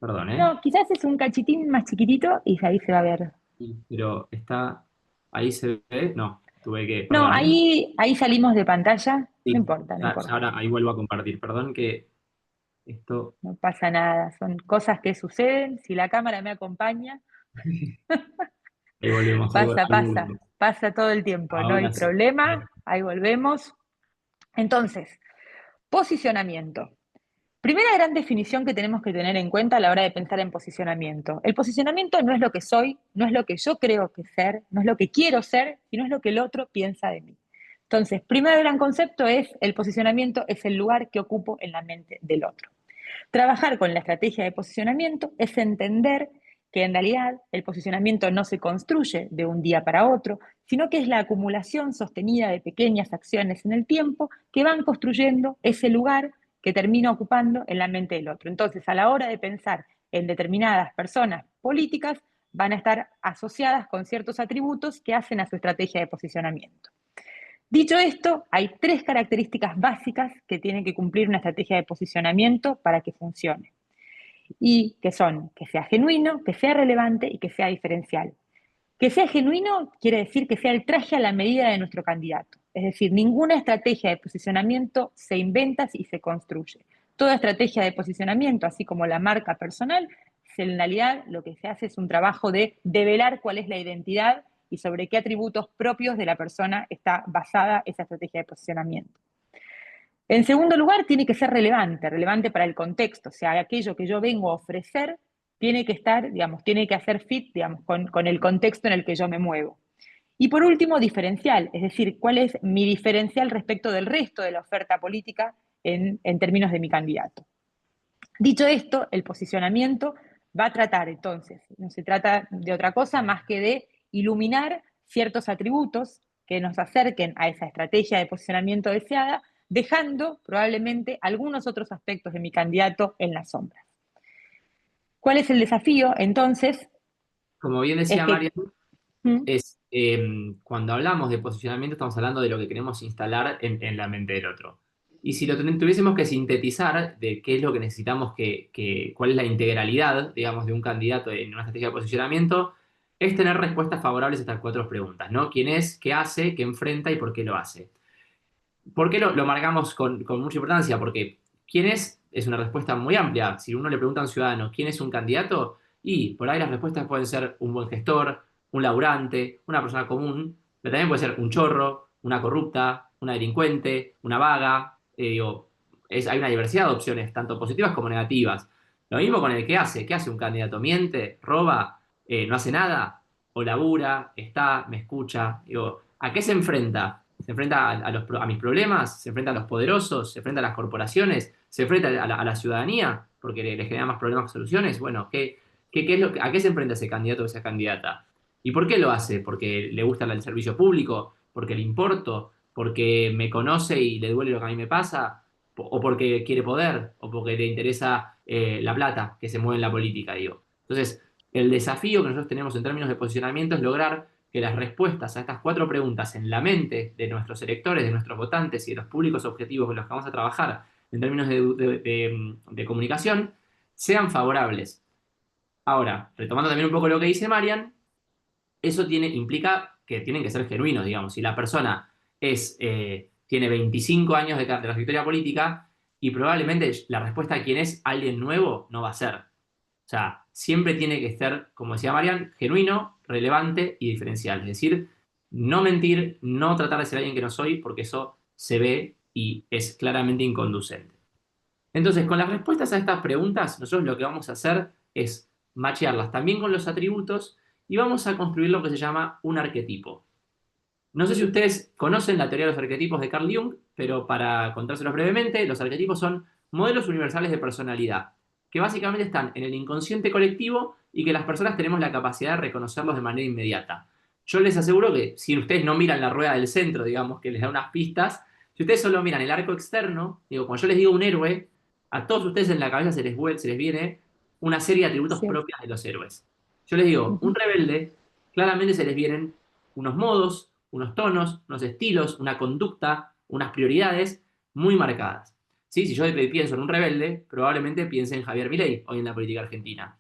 perdón, ¿eh? No, quizás es un cachitín más chiquitito y ahí se va a ver. Sí, pero está, ahí se ve, no, tuve que, No, perdón, ¿eh? ahí salimos de pantalla, no Sí, importa, no ya importa, ahora ahí vuelvo a compartir, perdón que esto, no pasa nada, son cosas que suceden, si la cámara me acompaña, ahí volvemos, pasa, ahí pasa, volvemos. pasa todo el tiempo, no hay Ahora sí. problema, ahí volvemos. Entonces, posicionamiento. Primera gran definición que tenemos que tener en cuenta a la hora de pensar en posicionamiento. El posicionamiento no es lo que soy, no es lo que yo creo que ser, no es lo que quiero ser, sino es lo que el otro piensa de mí. Entonces, primer gran concepto es el posicionamiento es el lugar que ocupo en la mente del otro. Trabajar con la estrategia de posicionamiento es entender que en realidad el posicionamiento no se construye de un día para otro, sino que es la acumulación sostenida de pequeñas acciones en el tiempo que van construyendo ese lugar que termina ocupando en la mente del otro. Entonces, a la hora de pensar en determinadas personas políticas, van a estar asociadas con ciertos atributos que hacen a su estrategia de posicionamiento. Dicho esto, hay tres características básicas que tiene que cumplir una estrategia de posicionamiento para que funcione. Y que son que sea genuino, que sea relevante y que sea diferencial. Que sea genuino quiere decir que sea el traje a la medida de nuestro candidato. Es decir, ninguna estrategia de posicionamiento se inventa y se construye. Toda estrategia de posicionamiento, así como la marca personal, en realidad lo que se hace es un trabajo de develar cuál es la identidad y sobre qué atributos propios de la persona está basada esa estrategia de posicionamiento. En segundo lugar, tiene que ser relevante, relevante para el contexto, o sea, aquello que yo vengo a ofrecer tiene que estar, digamos, tiene que hacer fit, digamos, con el contexto en el que yo me muevo. Y por último, diferencial, es decir, cuál es mi diferencial respecto del resto de la oferta política en términos de mi candidato. Dicho esto, el posicionamiento va a tratar entonces, no se trata de otra cosa más que de iluminar ciertos atributos que nos acerquen a esa estrategia de posicionamiento deseada, dejando probablemente algunos otros aspectos de mi candidato en las sombras. ¿Cuál es el desafío? Entonces, Como bien es decía que... María, ¿Mm? es cuando hablamos de posicionamiento estamos hablando de lo que queremos instalar en la mente del otro. Y si lo tuviésemos que sintetizar de qué es lo que necesitamos cuál es la integralidad, digamos, de un candidato en una estrategia de posicionamiento, es tener respuestas favorables a estas cuatro preguntas, ¿no? ¿Quién es? ¿Qué hace? ¿Qué enfrenta? ¿Y por qué lo hace? ¿Por qué lo marcamos con mucha importancia? Porque ¿quién es una respuesta muy amplia. Si uno le pregunta a un ciudadano quién es un candidato, y por ahí las respuestas pueden ser un buen gestor, un laburante, una persona común, pero también puede ser un chorro, una corrupta, una delincuente, una vaga. Digo, hay una diversidad de opciones, tanto positivas como negativas. Lo mismo con el que hace. ¿Qué hace un candidato? ¿Miente? ¿Roba? ¿No hace nada? ¿O labura? ¿Está? ¿Me escucha? Digo, ¿a qué se enfrenta? Se enfrenta a mis problemas, se enfrenta a los poderosos, se enfrenta a las corporaciones, se enfrenta a la ciudadanía, porque le genera más problemas que soluciones. Bueno, ¿qué es a qué se enfrenta ese candidato o esa candidata? ¿Y por qué lo hace? ¿Porque le gusta el servicio público? ¿Porque le importo? ¿Porque me conoce y le duele lo que a mí me pasa? ¿O porque quiere poder? ¿O porque le interesa la plata que se mueve en la política, digo? Entonces, el desafío que nosotros tenemos en términos de posicionamiento es lograr que las respuestas a estas cuatro preguntas en la mente de nuestros electores, de nuestros votantes y de los públicos objetivos con los que vamos a trabajar en términos de comunicación, sean favorables. Ahora, retomando también un poco lo que dice Marian, eso implica que tienen que ser genuinos, digamos. Si la persona tiene 25 años de trayectoria política y probablemente la respuesta a quién es alguien nuevo no va a ser. O sea, siempre tiene que estar, como decía Marian, genuino, relevante y diferencial. Es decir, no mentir, no tratar de ser alguien que no soy, porque eso se ve y es claramente inconducente. Entonces, con las respuestas a estas preguntas, nosotros lo que vamos a hacer es machearlas también con los atributos y vamos a construir lo que se llama un arquetipo. No sé si ustedes conocen la teoría de los arquetipos de Carl Jung, pero para contárselos brevemente, los arquetipos son modelos universales de personalidad, que básicamente están en el inconsciente colectivo y que las personas tenemos la capacidad de reconocerlos de manera inmediata. Yo les aseguro que si ustedes no miran la rueda del centro, digamos, que les da unas pistas, si ustedes solo miran el arco externo, digo, cuando yo les digo un héroe, a todos ustedes en la cabeza se les viene una serie de atributos Sí. propios de los héroes. Yo les digo, un Ujú. rebelde, claramente se les vienen unos modos, unos tonos, unos estilos, una conducta, unas prioridades muy marcadas. ¿Sí? Si yo pienso en un rebelde, probablemente piense en Javier Milei, hoy en la política argentina.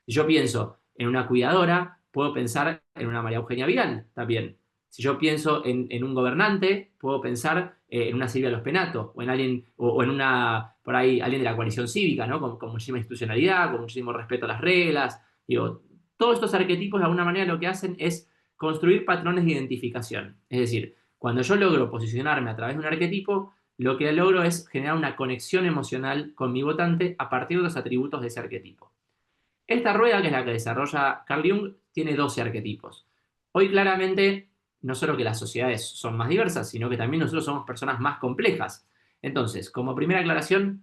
Si yo pienso en una cuidadora, puedo pensar en una María Eugenia Vidal también. Si yo pienso en un gobernante, puedo pensar en una Silvia Los Penato, o en alguien, o en una, por ahí, alguien de la coalición cívica, ¿no? Con muchísima institucionalidad, con muchísimo respeto a las reglas. Digo, todos estos arquetipos de alguna manera lo que hacen es construir patrones de identificación. Es decir, cuando yo logro posicionarme a través de un arquetipo, lo que logro es generar una conexión emocional con mi votante a partir de los atributos de ese arquetipo. Esta rueda, que es la que desarrolla Carl Jung, tiene 12 arquetipos. Hoy claramente, no solo que las sociedades son más diversas, sino que también nosotros somos personas más complejas. Entonces, como primera aclaración,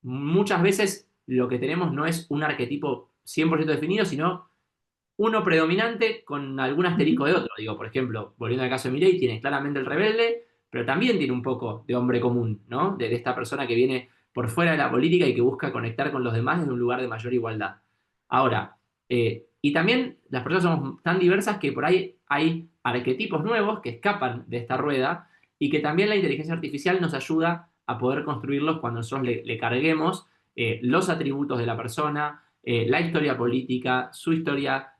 muchas veces lo que tenemos no es un arquetipo 100% definido, sino uno predominante con algún asterisco Ujú. de otro. Digo, por ejemplo, volviendo al caso de Milei, tiene claramente el rebelde, pero también tiene un poco de hombre común, ¿no? De esta persona que viene por fuera de la política y que busca conectar con los demás en un lugar de mayor igualdad. Ahora, y también las personas somos tan diversas que por ahí hay arquetipos nuevos que escapan de esta rueda y que también la inteligencia artificial nos ayuda a poder construirlos cuando nosotros le carguemos los atributos de la persona, la historia política, su historia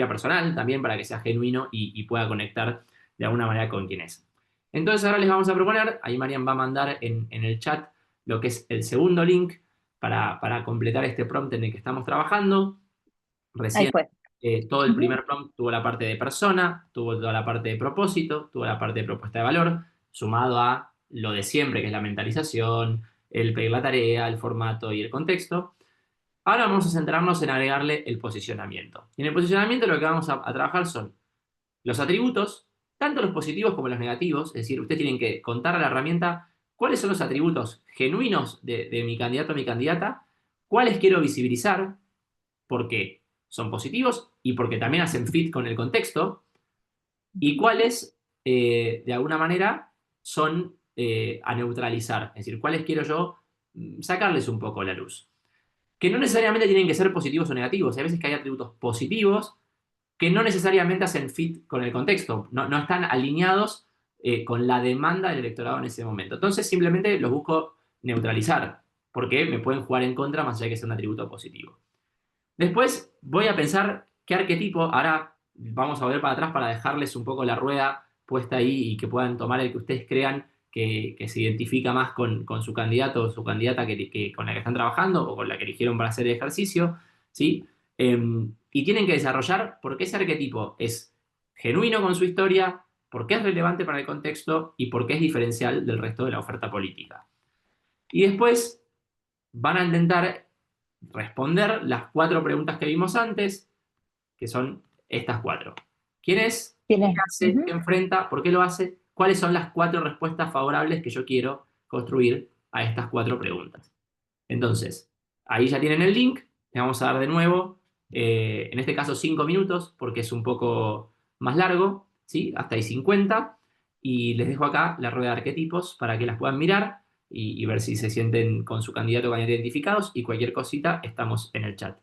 personal también para que sea genuino y pueda conectar de alguna manera con quien es. Entonces ahora les vamos a proponer, ahí Marian va a mandar en el chat lo que es el segundo link para completar este prompt en el que estamos trabajando. Ahí Recién fue. todo el Ujú. primer prompt tuvo la parte de persona, tuvo toda la parte de propósito, tuvo la parte de propuesta de valor, sumado a lo de siempre, que es la mentalización, el pedir la tarea, el formato y el contexto. Ahora vamos a centrarnos en agregarle el posicionamiento. Y en el posicionamiento lo que vamos a trabajar son los atributos, tanto los positivos como los negativos, es decir, ustedes tienen que contar a la herramienta cuáles son los atributos genuinos de mi candidato o mi candidata, cuáles quiero visibilizar, porque son positivos y porque también hacen fit con el contexto, y cuáles, de alguna manera, son a neutralizar, es decir, cuáles quiero yo sacarles un poco la luz. Que no necesariamente tienen que ser positivos o negativos, hay veces que hay atributos positivos que no necesariamente hacen fit con el contexto, no están alineados con la demanda del electorado en ese momento. Entonces simplemente los busco neutralizar, porque me pueden jugar en contra más allá de que sea un atributo positivo. Después voy a pensar qué arquetipo, ahora vamos a volver para atrás para dejarles un poco la rueda puesta ahí y que puedan tomar el que ustedes crean que se identifica más con su candidato o su candidata con la que están trabajando o con la que eligieron para hacer el ejercicio, ¿sí? Y tienen que desarrollar por qué ese arquetipo es genuino con su historia, por qué es relevante para el contexto y por qué es diferencial del resto de la oferta política. Y después van a intentar responder las 4 preguntas que vimos antes, que son estas 4. ¿Quién es? ¿Qué Tiene. hace? ¿Qué Ujú. enfrenta? ¿Por qué lo hace? ¿Cuáles son las 4 respuestas favorables que yo quiero construir a estas 4 preguntas? Entonces, ahí ya tienen el link. Le vamos a dar de nuevo, en este caso 5 minutos, porque es un poco más largo, ¿sí? Hasta ahí 50. Y les dejo acá la rueda de arquetipos para que las puedan mirar y ver si se sienten con su candidato o candidata identificados. Y cualquier cosita, estamos en el chat.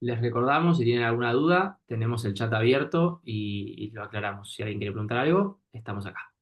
Les recordamos, si tienen alguna duda, tenemos el chat abierto y lo aclaramos. Si alguien quiere preguntar algo, estamos acá.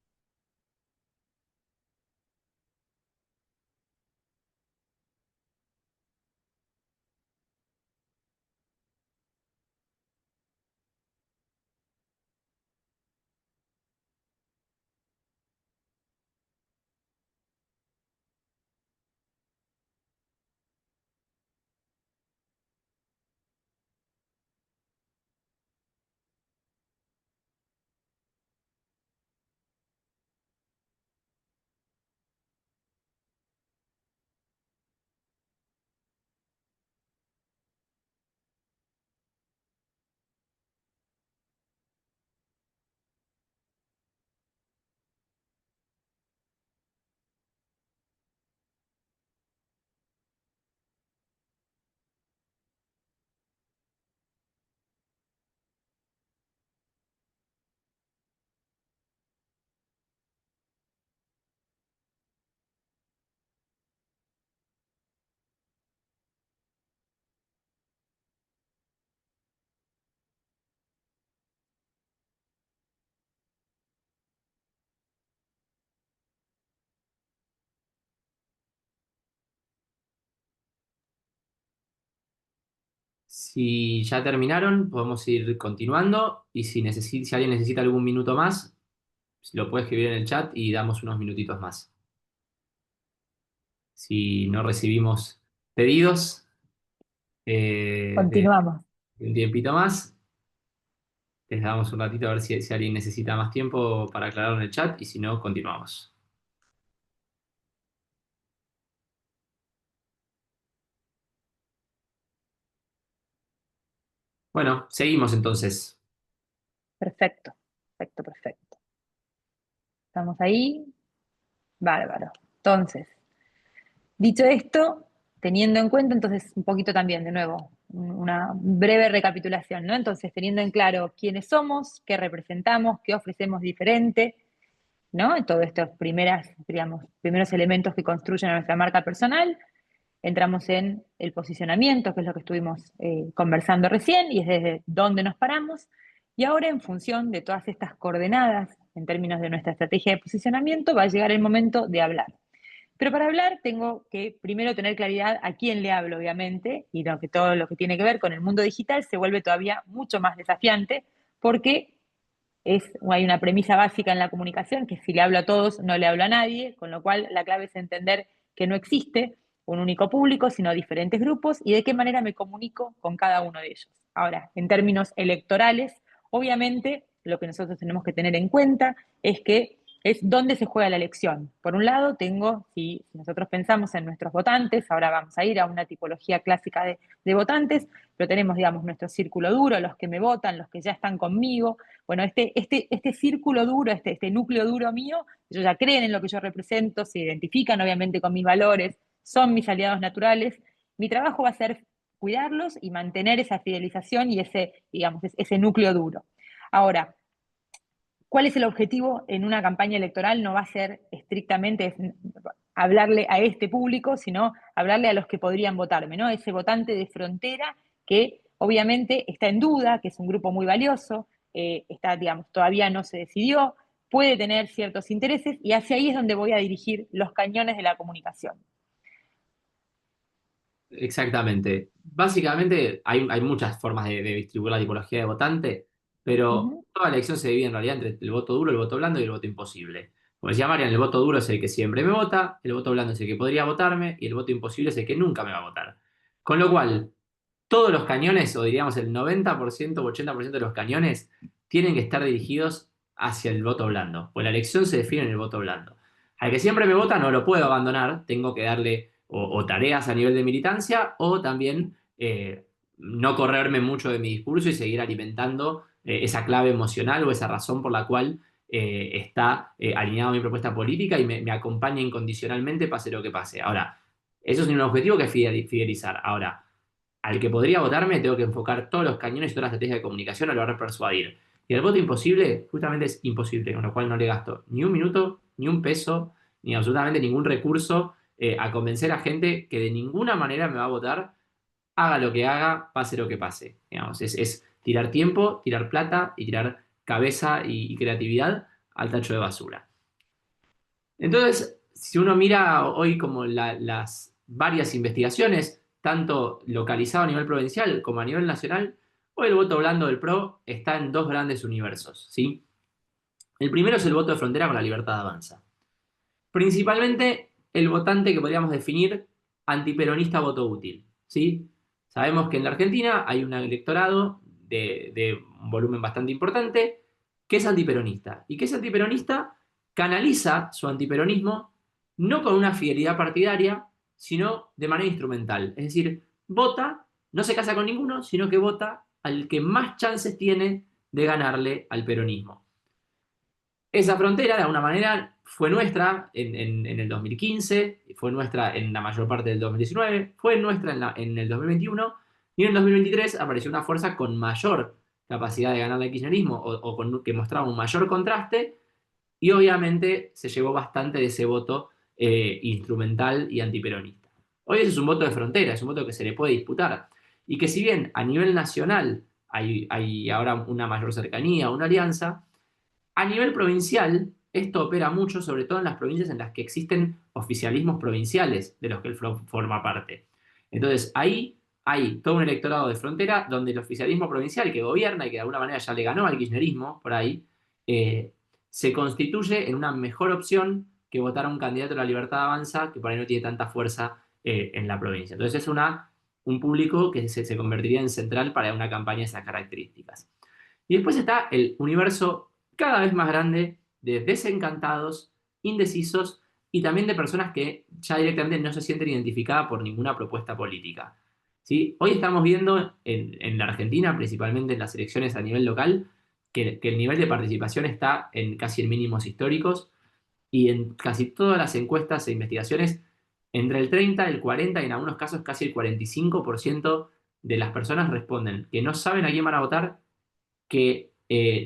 Si ya terminaron, podemos ir continuando y si alguien necesita algún minuto más, lo puede escribir en el chat y damos unos minutitos más. Si no recibimos pedidos de Continuamos. un tiempito más, les damos un ratito a ver si alguien necesita más tiempo para aclararlo en el chat y si no, continuamos. Bueno, seguimos entonces. Perfecto, perfecto, perfecto. ¿Estamos ahí? Bárbaro. Entonces, dicho esto, teniendo en cuenta, entonces, un poquito también, de nuevo, una breve recapitulación, ¿no? Entonces, teniendo en claro quiénes somos, qué representamos, qué ofrecemos diferente, ¿no? Todos estos digamos, primeros elementos que construyen a nuestra marca personal, entramos en el posicionamiento, que es lo que estuvimos conversando recién, y es desde dónde nos paramos. Y ahora, en función de todas estas coordenadas, en términos de nuestra estrategia de posicionamiento, va a llegar el momento de hablar. Pero para hablar tengo que primero tener claridad a quién le hablo, obviamente, y que todo lo que tiene que ver con el mundo digital se vuelve todavía mucho más desafiante porque hay una premisa básica en la comunicación, que si le hablo a todos, no le hablo a nadie, con lo cual la clave es entender que no existe un único público, sino diferentes grupos, y de qué manera me comunico con cada uno de ellos. Ahora, en términos electorales, obviamente lo que nosotros tenemos que tener en cuenta es que es dónde se juega la elección. Por un lado, si nosotros pensamos en nuestros votantes, ahora vamos a ir a una tipología clásica de votantes, pero tenemos, digamos, nuestro círculo duro, los que me votan, los que ya están conmigo. Bueno, este círculo duro, este núcleo duro mío, ellos ya creen en lo que yo represento, se identifican obviamente con mis valores, son mis aliados naturales. Mi trabajo va a ser cuidarlos y mantener esa fidelización y digamos, ese núcleo duro. Ahora, ¿cuál es el objetivo en una campaña electoral? No va a ser estrictamente hablarle a este público, sino hablarle a los que podrían votarme, ¿no? Ese votante de frontera que obviamente está en duda, que es un grupo muy valioso, digamos, todavía no se decidió, puede tener ciertos intereses y hacia ahí es donde voy a dirigir los cañones de la comunicación. Exactamente. Básicamente hay muchas formas de distribuir la tipología de votante, pero Ujú. toda elección se divide en realidad entre el voto duro, el voto blando y el voto imposible. Como decía Marian, el voto duro es el que siempre me vota, el voto blando es el que podría votarme y el voto imposible es el que nunca me va a votar. Con lo cual, todos los cañones, o diríamos el 90% o 80% de los cañones, tienen que estar dirigidos hacia el voto blando, pues la elección se define en el voto blando. Al que siempre me vota no lo puedo abandonar, tengo que darle o tareas a nivel de militancia o también no correrme mucho de mi discurso y seguir alimentando esa clave emocional o esa razón por la cual está alineado a mi propuesta política y me acompaña incondicionalmente pase lo que pase. Ahora, eso es un objetivo que es fidelizar. Ahora, al que podría votarme, tengo que enfocar todos los cañones y toda la estrategia de comunicación a lograr persuadir. Y el voto imposible, justamente es imposible, con lo cual no le gasto ni un minuto, ni un peso, ni absolutamente ningún recurso a convencer a gente que de ninguna manera me va a votar haga lo que haga, pase lo que pase. Digamos, es tirar tiempo, tirar plata y tirar cabeza y creatividad al tacho de basura. Entonces, si uno mira hoy como las varias investigaciones, tanto localizado a nivel provincial como a nivel nacional, hoy el voto blando del PRO está en dos grandes universos, ¿sí? El primero es el voto de frontera con la libertad avanza. Principalmente el votante que podríamos definir antiperonista voto útil, ¿sí? Sabemos que en la Argentina hay un electorado de un volumen bastante importante que es antiperonista. Y que es antiperonista canaliza su antiperonismo no con una fidelidad partidaria, sino de manera instrumental. Es decir, vota, no se casa con ninguno, sino que vota al que más chances tiene de ganarle al peronismo. Esa frontera, de alguna manera, fue nuestra en el 2015, fue nuestra en la mayor parte del 2019, fue nuestra en el 2021, y en el 2023 apareció una fuerza con mayor capacidad de ganar al kirchnerismo que mostraba un mayor contraste, y obviamente se llevó bastante de ese voto instrumental y antiperonista. Hoy ese es un voto de frontera, es un voto que se le puede disputar, y que si bien a nivel nacional hay ahora una mayor cercanía, una alianza, a nivel provincial, esto opera mucho, sobre todo en las provincias en las que existen oficialismos provinciales de los que el FLO forma parte. Entonces, ahí hay todo un electorado de frontera donde el oficialismo provincial que gobierna y que de alguna manera ya le ganó al kirchnerismo por ahí, se constituye en una mejor opción que votar a un candidato de la Libertad Avanza que por ahí no tiene tanta fuerza en la provincia. Entonces, es un público que se convertiría en central para una campaña de esas características. Y después está el universo cada vez más grande de desencantados, indecisos y también de personas que ya directamente no se sienten identificadas por ninguna propuesta política. ¿Sí? Hoy estamos viendo en la Argentina, principalmente en las elecciones a nivel local, que el nivel de participación está casi en mínimos históricos y en casi todas las encuestas e investigaciones, entre el 30, el 40 y en algunos casos casi el 45% de las personas responden que no saben a quién van a votar, que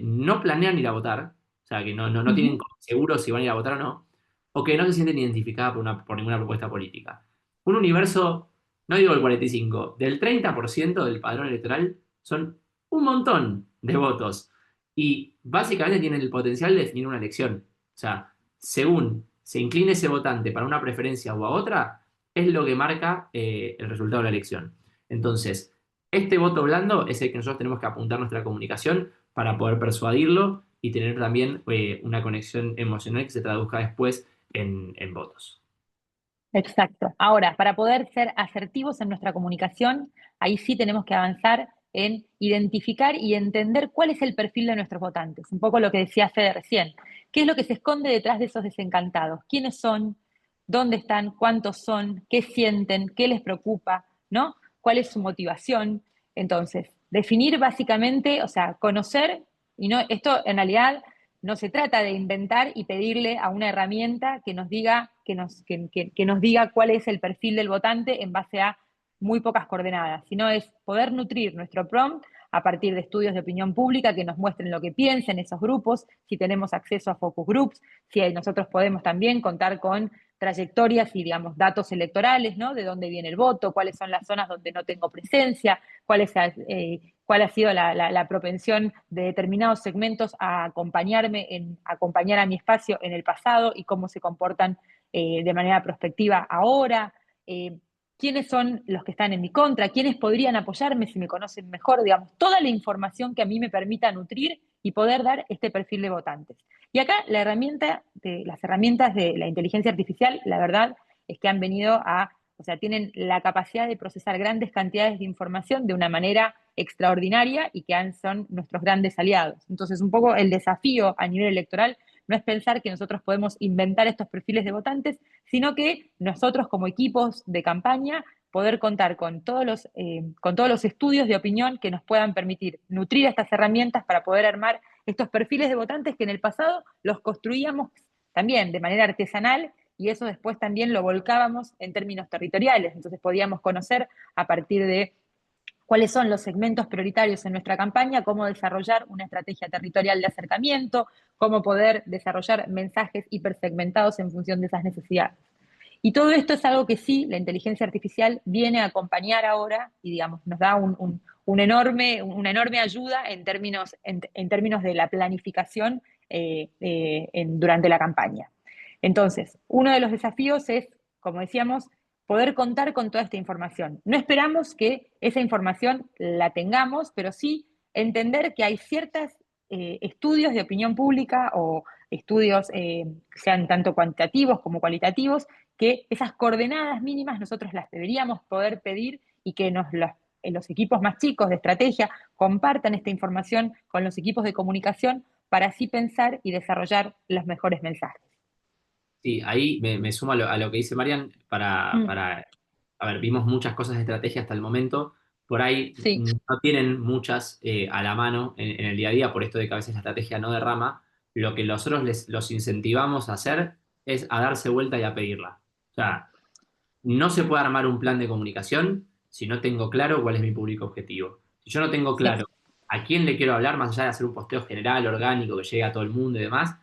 no planean ir a votar, o sea, que no tienen seguro si van a ir a votar o no, o que no se sienten identificadas por ninguna propuesta política. Un universo, no digo el 45, del 30% del padrón electoral son un montón de votos y básicamente tienen el potencial de definir una elección. O sea, según se incline ese votante para una preferencia o a otra, es lo que marca el resultado de la elección. Entonces, este voto blando es el que nosotros tenemos que apuntar nuestra comunicación para poder persuadirlo y tener también una conexión emocional que se traduzca después en votos. Exacto. Ahora, para poder ser asertivos en nuestra comunicación, ahí sí tenemos que avanzar en identificar y entender cuál es el perfil de nuestros votantes. Un poco lo que decía Fede recién. ¿Qué es lo que se esconde detrás de esos desencantados? ¿Quiénes son? ¿Dónde están? ¿Cuántos son? ¿Qué sienten? ¿Qué les preocupa? ¿No? ¿Cuál es su motivación? Entonces, definir básicamente, o sea, conocer, y no, esto en realidad no se trata de inventar y pedirle a una herramienta que nos diga, que nos diga cuál es el perfil del votante en base a muy pocas coordenadas, sino es poder nutrir nuestro prompt a partir de estudios de opinión pública que nos muestren lo que piensan esos grupos, si tenemos acceso a focus groups, si nosotros podemos también contar con trayectorias y, digamos, datos electorales, ¿no? De dónde viene el voto, cuáles son las zonas donde no tengo presencia, cuál ha sido la propensión de determinados segmentos a acompañar a mi espacio en el pasado y cómo se comportan de manera prospectiva ahora. ¿Quiénes son los que están en mi contra? ¿Quiénes podrían apoyarme si me conocen mejor? Digamos, toda la información que a mí me permita nutrir y poder dar este perfil de votantes. Y acá las herramientas de la inteligencia artificial, la verdad es que han venido o sea, tienen la capacidad de procesar grandes cantidades de información de una manera extraordinaria y que son nuestros grandes aliados. Entonces, un poco el desafío a nivel electoral no es pensar que nosotros podemos inventar estos perfiles de votantes, sino que nosotros como equipos de campaña poder contar con todos los estudios de opinión que nos puedan permitir nutrir estas herramientas para poder armar estos perfiles de votantes que en el pasado los construíamos también de manera artesanal y eso después también lo volcábamos en términos territoriales. Entonces podíamos conocer a partir de cuáles son los segmentos prioritarios en nuestra campaña, cómo desarrollar una estrategia territorial de acercamiento, cómo poder desarrollar mensajes hipersegmentados en función de esas necesidades. Y todo esto es algo que sí, la inteligencia artificial viene a acompañar ahora y, digamos, nos da una enorme ayuda en términos de la planificación durante la campaña. Entonces, uno de los desafíos es, como decíamos, poder contar con toda esta información. No esperamos que esa información la tengamos, pero sí entender que hay ciertos estudios de opinión pública o estudios, sean tanto cuantitativos como cualitativos, que esas coordenadas mínimas nosotros las deberíamos poder pedir y que los equipos más chicos de estrategia compartan esta información con los equipos de comunicación para así pensar y desarrollar los mejores mensajes. Sí, ahí me sumo a lo que dice Marian a ver, vimos muchas cosas de estrategia hasta el momento, por ahí Sí. no tienen muchas a la mano en el día a día, por esto de que a veces la estrategia no derrama, lo que nosotros los incentivamos a hacer es a darse vuelta y a pedirla. O sea, no se puede armar un plan de comunicación si no tengo claro cuál es mi público objetivo. Si yo no tengo Sí. claro a quién le quiero hablar, más allá de hacer un posteo general, orgánico, que llegue a todo el mundo y demás,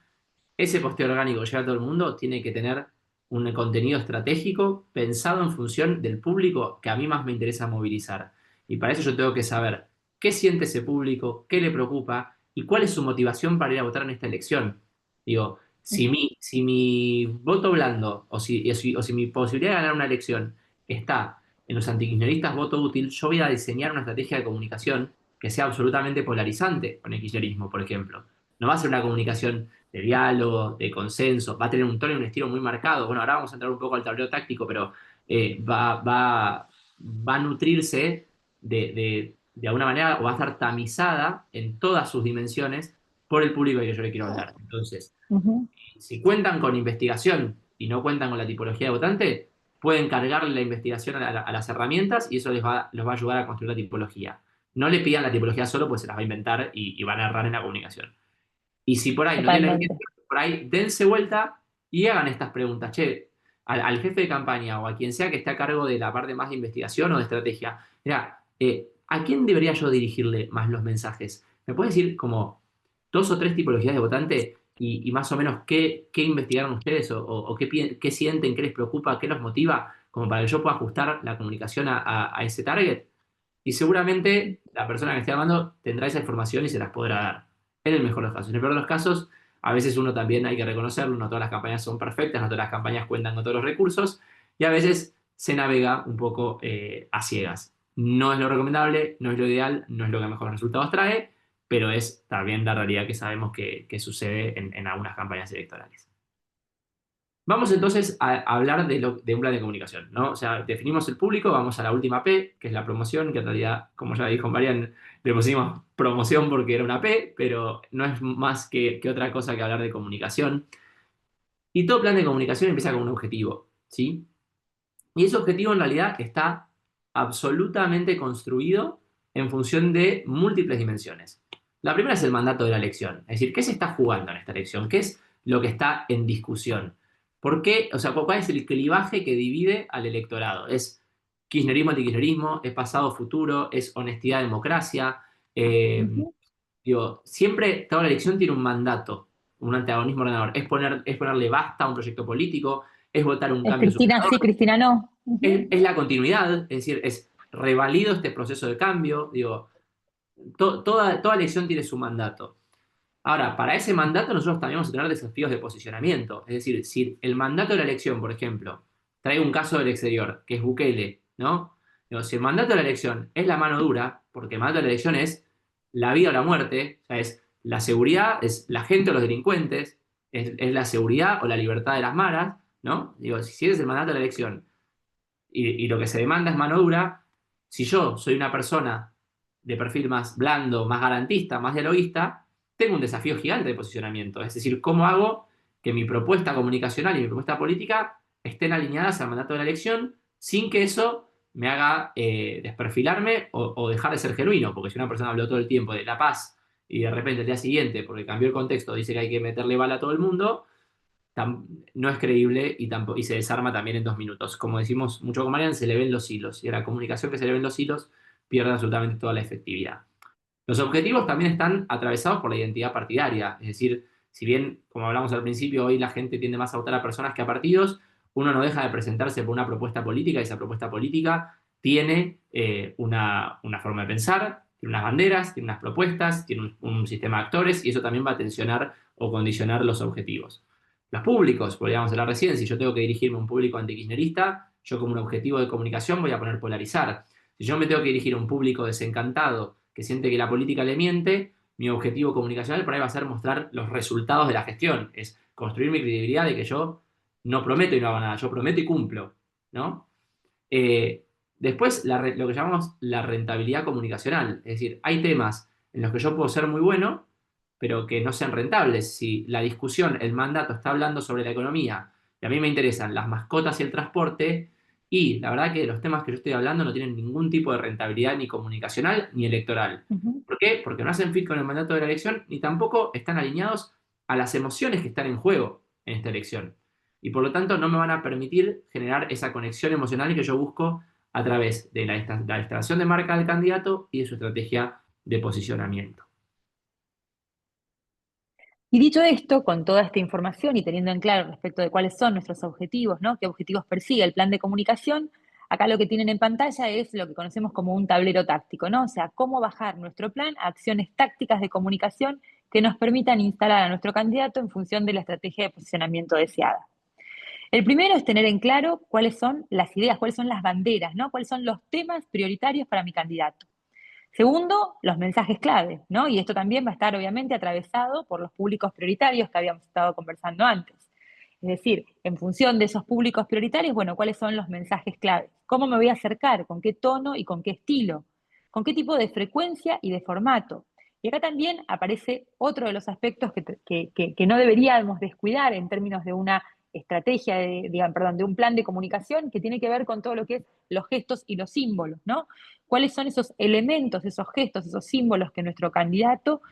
ese posteo orgánico que llega a todo el mundo tiene que tener un contenido estratégico pensado en función del público que a mí más me interesa movilizar. Y para eso yo tengo que saber qué siente ese público, qué le preocupa y cuál es su motivación para ir a votar en esta elección. Digo, si mi voto blando o si mi posibilidad de ganar una elección está en los antikirchneristas voto útil, yo voy a diseñar una estrategia de comunicación que sea absolutamente polarizante con el kirchnerismo, por ejemplo. No va a ser una comunicación de diálogo, de consenso, va a tener un tono y un estilo muy marcado. Bueno, ahora vamos a entrar un poco al tablero táctico, pero va a nutrirse de alguna manera o va a estar tamizada en todas sus dimensiones por el público al que yo le quiero hablar. Entonces, si cuentan con investigación y no cuentan con la tipología de votante, pueden cargarle la investigación a las herramientas y eso los va a ayudar a construir la tipología. No le pidan la tipología solo, pues se las va a inventar y van a errar en la comunicación. Y si por ahí no tienen Totalmente. por ahí dense vuelta y hagan estas preguntas. Che, al jefe de campaña o a quien sea que esté a cargo de la parte más de investigación o de estrategia, mira, ¿a quién debería yo dirigirle más los mensajes? ¿Me puedes decir como dos o tres tipologías de votante y más o menos qué investigaron ustedes o qué sienten, qué les preocupa, qué los motiva, como para que yo pueda ajustar la comunicación a ese target? Y seguramente la persona que esté hablando tendrá esa información y se las podrá dar. En el mejor de los casos. En el peor de los casos, a veces uno también hay que reconocerlo, no todas las campañas son perfectas, no todas las campañas cuentan con todos los recursos y a veces se navega un poco a ciegas. No es lo recomendable, no es lo ideal, no es lo que mejores resultados trae, pero es también la realidad que sabemos que sucede en algunas campañas electorales. Vamos entonces a hablar de un plan de comunicación, ¿no? O sea, definimos el público, vamos a la última P, que es la promoción, que en realidad, como ya dijo Marian, le pusimos promoción porque era una P, pero no es más que otra cosa que hablar de comunicación. Y todo plan de comunicación empieza con un objetivo, ¿sí? Y ese objetivo en realidad está absolutamente construido en función de múltiples dimensiones. La primera es el mandato de la elección, es decir, ¿qué se está jugando en esta elección? ¿Qué es lo que está en discusión? ¿Por qué? O sea, ¿cuál es el clivaje que divide al electorado? ¿Es kirchnerismo, antikirchnerismo? ¿Es pasado, futuro? ¿Es honestidad, democracia? Digo, siempre toda la elección tiene un mandato, un antagonismo ordenador. Es ponerle basta a un proyecto político, es votar un Es cambio Cristina sí, sustantivo, Cristina no. es la continuidad, es decir, es revalido este proceso de cambio. Digo, toda elección tiene su mandato. Ahora, para ese mandato nosotros también vamos a tener desafíos de posicionamiento. Es decir, si el mandato de la elección, por ejemplo, trae un caso del exterior, que es Bukele, ¿no? Digo, si el mandato de la elección es la mano dura, porque el mandato de la elección es la vida o la muerte, o sea, es la seguridad, es la gente o los delincuentes, es la seguridad o la libertad de las maras, ¿no? Digo, si ese es el mandato de la elección y lo que se demanda es mano dura, si yo soy una persona de perfil más blando, más garantista, más dialoguista, tengo un desafío gigante de posicionamiento. Es decir, ¿cómo hago que mi propuesta comunicacional y mi propuesta política estén alineadas al mandato de la elección sin que eso me haga desperfilarme o dejar de ser genuino? Porque si una persona habló todo el tiempo de la paz y de repente el día siguiente, porque cambió el contexto, dice que hay que meterle bala a todo el mundo, no es creíble y se desarma también en 2 minutos. Como decimos mucho con Marian, se le ven los hilos y a la comunicación que se le ven los hilos pierde absolutamente toda la efectividad. Los objetivos también están atravesados por la identidad partidaria, es decir, si bien, como hablamos al principio, hoy la gente tiende más a votar a personas que a partidos, uno no deja de presentarse por una propuesta política y esa propuesta política tiene una forma de pensar, tiene unas banderas, tiene unas propuestas, tiene un sistema de actores y eso también va a tensionar o condicionar los objetivos. Los públicos, podríamos hablar recién, si yo tengo que dirigirme a un público antikirchnerista, yo como un objetivo de comunicación voy a poner polarizar. Si yo me tengo que dirigir a un público desencantado que siente que la política le miente, mi objetivo comunicacional por ahí va a ser mostrar los resultados de la gestión, es construir mi credibilidad de que yo no prometo y no hago nada, yo prometo y cumplo, ¿no? Eh, Después, lo que llamamos la rentabilidad comunicacional, es decir, hay temas en los que yo puedo ser muy bueno, pero que no sean rentables. Si la discusión, el mandato está hablando sobre la economía y a mí me interesan las mascotas y el transporte, y la verdad que los temas que yo estoy hablando no tienen ningún tipo de rentabilidad ni comunicacional ni electoral. Ujú. ¿Por qué? Porque no hacen fit con el mandato de la elección ni tampoco están alineados a las emociones que están en juego en esta elección. Y por lo tanto no me van a permitir generar esa conexión emocional que yo busco a través de la instalación de marca del candidato y de su estrategia de posicionamiento. Y dicho esto, con toda esta información y teniendo en claro respecto de cuáles son nuestros objetivos, ¿no? ¿Qué objetivos persigue el plan de comunicación? Acá lo que tienen en pantalla es lo que conocemos como un tablero táctico, ¿no? O sea, cómo bajar nuestro plan a acciones tácticas de comunicación que nos permitan instalar a nuestro candidato en función de la estrategia de posicionamiento deseada. El primero es tener en claro cuáles son las ideas, cuáles son las banderas, ¿no? Cuáles son los temas prioritarios para mi candidato. Segundo, los mensajes clave, ¿no? Y esto también va a estar obviamente atravesado por los públicos prioritarios que habíamos estado conversando antes. Es decir, en función de esos públicos prioritarios, bueno, ¿cuáles son los mensajes clave? ¿Cómo me voy a acercar? ¿Con qué tono y con qué estilo? ¿Con qué tipo de frecuencia y de formato? Y acá también aparece otro de los aspectos que no deberíamos descuidar en términos de una estrategia, de un plan de comunicación que tiene que ver con todo lo que es los gestos y los símbolos, ¿no? ¿Cuáles son esos elementos, esos gestos, esos símbolos que nuestro candidato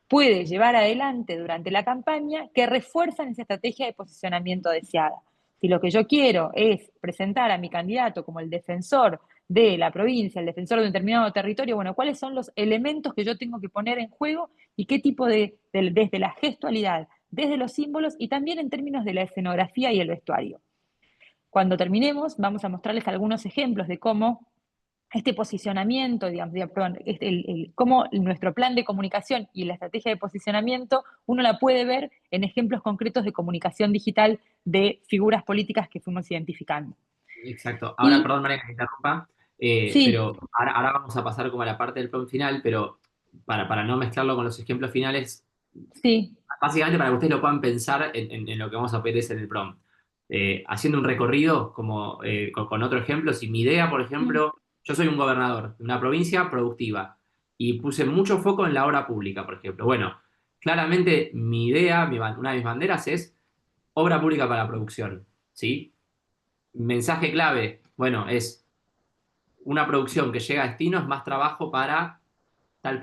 puede llevar adelante durante la campaña que refuerzan esa estrategia de posicionamiento deseada? Si lo que yo quiero es presentar a mi candidato como el defensor de la provincia, el defensor de un determinado territorio, bueno, ¿cuáles son los elementos que yo tengo que poner en juego y qué tipo desde la gestualidad, desde los símbolos y también en términos de la escenografía y el vestuario? Cuando terminemos, vamos a mostrarles algunos ejemplos de cómo este posicionamiento, digamos, perdón, cómo nuestro plan de comunicación y la estrategia de posicionamiento, uno la puede ver en ejemplos concretos de comunicación digital de figuras políticas que fuimos identificando. Exacto. Ahora, Y perdón, María, que te interrumpa, sí, pero ahora vamos a pasar como a la parte del prompt final, pero para no mezclarlo con los ejemplos finales, sí, básicamente para que ustedes lo puedan pensar en lo que vamos a pedir es en el prompt. Haciendo un recorrido como con otro ejemplo, si mi idea, por ejemplo, yo soy un gobernador de una provincia productiva y puse mucho foco en la obra pública, por ejemplo. Bueno, claramente mi idea, una de mis banderas es obra pública para la producción, ¿sí? Mensaje clave, bueno, es una producción que llega a destino es más trabajo para tal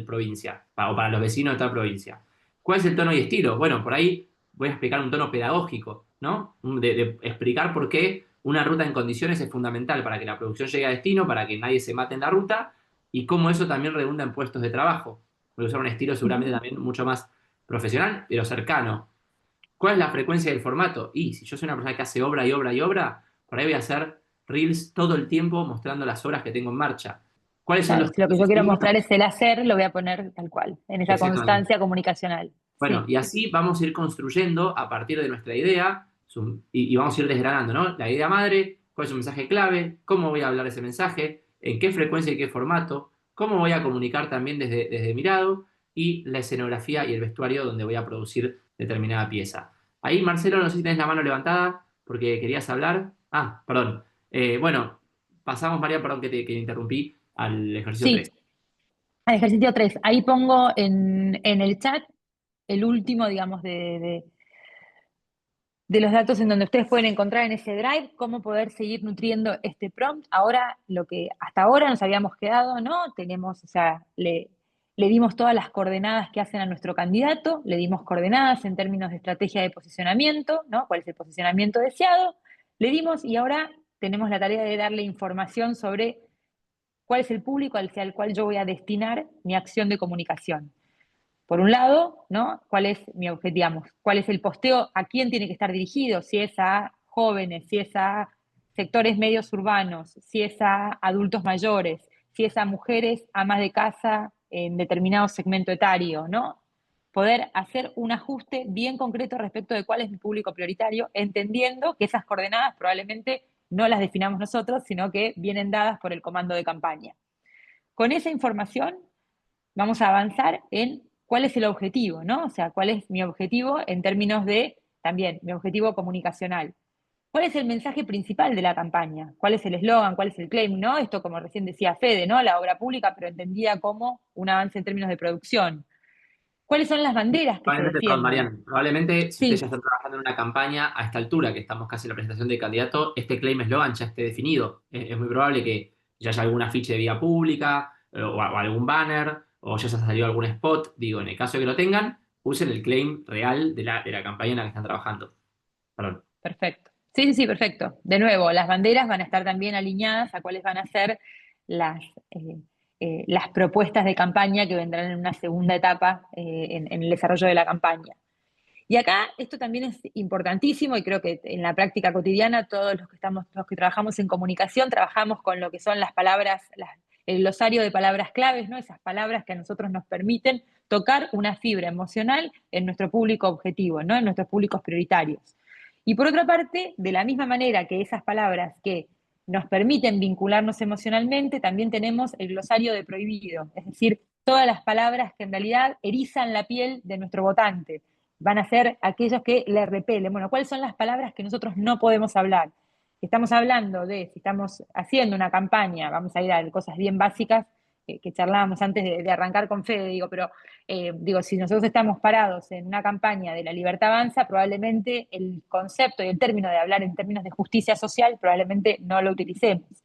provincia, o para los vecinos de tal provincia. ¿Cuál es el tono y estilo? Bueno, por ahí voy a explicar un tono pedagógico, ¿no? De explicar por qué una ruta en condiciones es fundamental para que la producción llegue a destino, para que nadie se mate en la ruta, y cómo eso también redunda en puestos de trabajo. Voy a usar un estilo seguramente también mucho más profesional, pero cercano. ¿Cuál es la frecuencia del formato? Y si yo soy una persona que hace obra y obra y obra, por ahí voy a hacer reels todo el tiempo mostrando las obras que tengo en marcha. ¿Cuáles son claro, los si lo que yo quiero símbolos? mostrar es el hacer, lo voy a poner tal cual, en esa Exactamente. constancia comunicacional. Bueno, Sí. y así vamos a ir construyendo a partir de nuestra idea y vamos a ir desgranando, ¿no? La idea madre, cuál es su mensaje clave, cómo voy a hablar ese mensaje, en qué frecuencia y qué formato, cómo voy a comunicar también desde mi lado y la escenografía y el vestuario donde voy a producir determinada pieza. Ahí, Marcelo, no sé si tenés la mano levantada porque querías hablar. Ah, perdón. Bueno, pasamos, María, perdón que te interrumpí, al ejercicio Sí, 3. al ejercicio 3. Ahí pongo en el chat el último, digamos, de los datos en donde ustedes pueden encontrar en ese drive cómo poder seguir nutriendo este prompt. Ahora, lo que hasta ahora nos habíamos quedado, ¿no? Tenemos, o sea, le dimos todas las coordenadas que hacen a nuestro candidato, le dimos coordenadas en términos de estrategia de posicionamiento, ¿no? ¿Cuál es el posicionamiento deseado? Le dimos y ahora tenemos la tarea de darle información sobre cuál es el público hacia el cual yo voy a destinar mi acción de comunicación. Por un lado, ¿no? ¿Cuál es mi objetivo? ¿Cuál es el posteo? ¿A quién tiene que estar dirigido? Si es a jóvenes, si es a sectores medios urbanos, si es a adultos mayores, si es a mujeres amas de casa en determinado segmento etario, ¿no? Poder hacer un ajuste bien concreto respecto de cuál es mi público prioritario, entendiendo que esas coordenadas probablemente no las definamos nosotros, sino que vienen dadas por el comando de campaña. Con esa información vamos a avanzar en cuál es el objetivo, ¿no? O sea, cuál es mi objetivo en términos de, también, mi objetivo comunicacional. ¿Cuál es el mensaje principal de la campaña? ¿Cuál es el eslogan? ¿Cuál es el claim? ¿No? Esto, como recién decía Fede, ¿no? La obra pública, pero entendida como un avance en términos de producción. ¿Cuáles son las banderas que se Probablemente, perdón, defienden? Marian, probablemente si ustedes ya Sí, están trabajando en una campaña a esta altura, que estamos casi en la presentación del candidato, este claim eslogan ya esté definido. Es muy probable que ya haya algún afiche de vía pública o algún banner o ya haya salido algún spot. Digo, en el caso de que lo tengan, usen el claim real de la campaña en la que están trabajando. Perdón. perfecto. Sí, sí, sí, perfecto. De nuevo, las banderas van a estar también alineadas a cuáles van a ser las, eh, las propuestas de campaña que vendrán en una segunda etapa en el desarrollo de la campaña. Y acá esto también es importantísimo y creo que en la práctica cotidiana todos los que trabajamos en comunicación trabajamos con lo que son las palabras, el glosario de palabras claves, ¿no? Esas palabras que a nosotros nos permiten tocar una fibra emocional en nuestro público objetivo, ¿no? En nuestros públicos prioritarios. Y por otra parte, de la misma manera que esas palabras que nos permiten vincularnos emocionalmente, también tenemos el glosario de prohibido, es decir, todas las palabras que en realidad erizan la piel de nuestro votante, van a ser aquellos que le repelen. Bueno, ¿cuáles son las palabras que nosotros no podemos hablar? Estamos hablando de, si estamos haciendo una campaña, vamos a ir a cosas bien básicas que charlábamos antes de arrancar con Fede, digo, pero digo, si nosotros estamos parados en una campaña de la libertad avanza, probablemente el concepto y el término de hablar en términos de justicia social probablemente no lo utilicemos.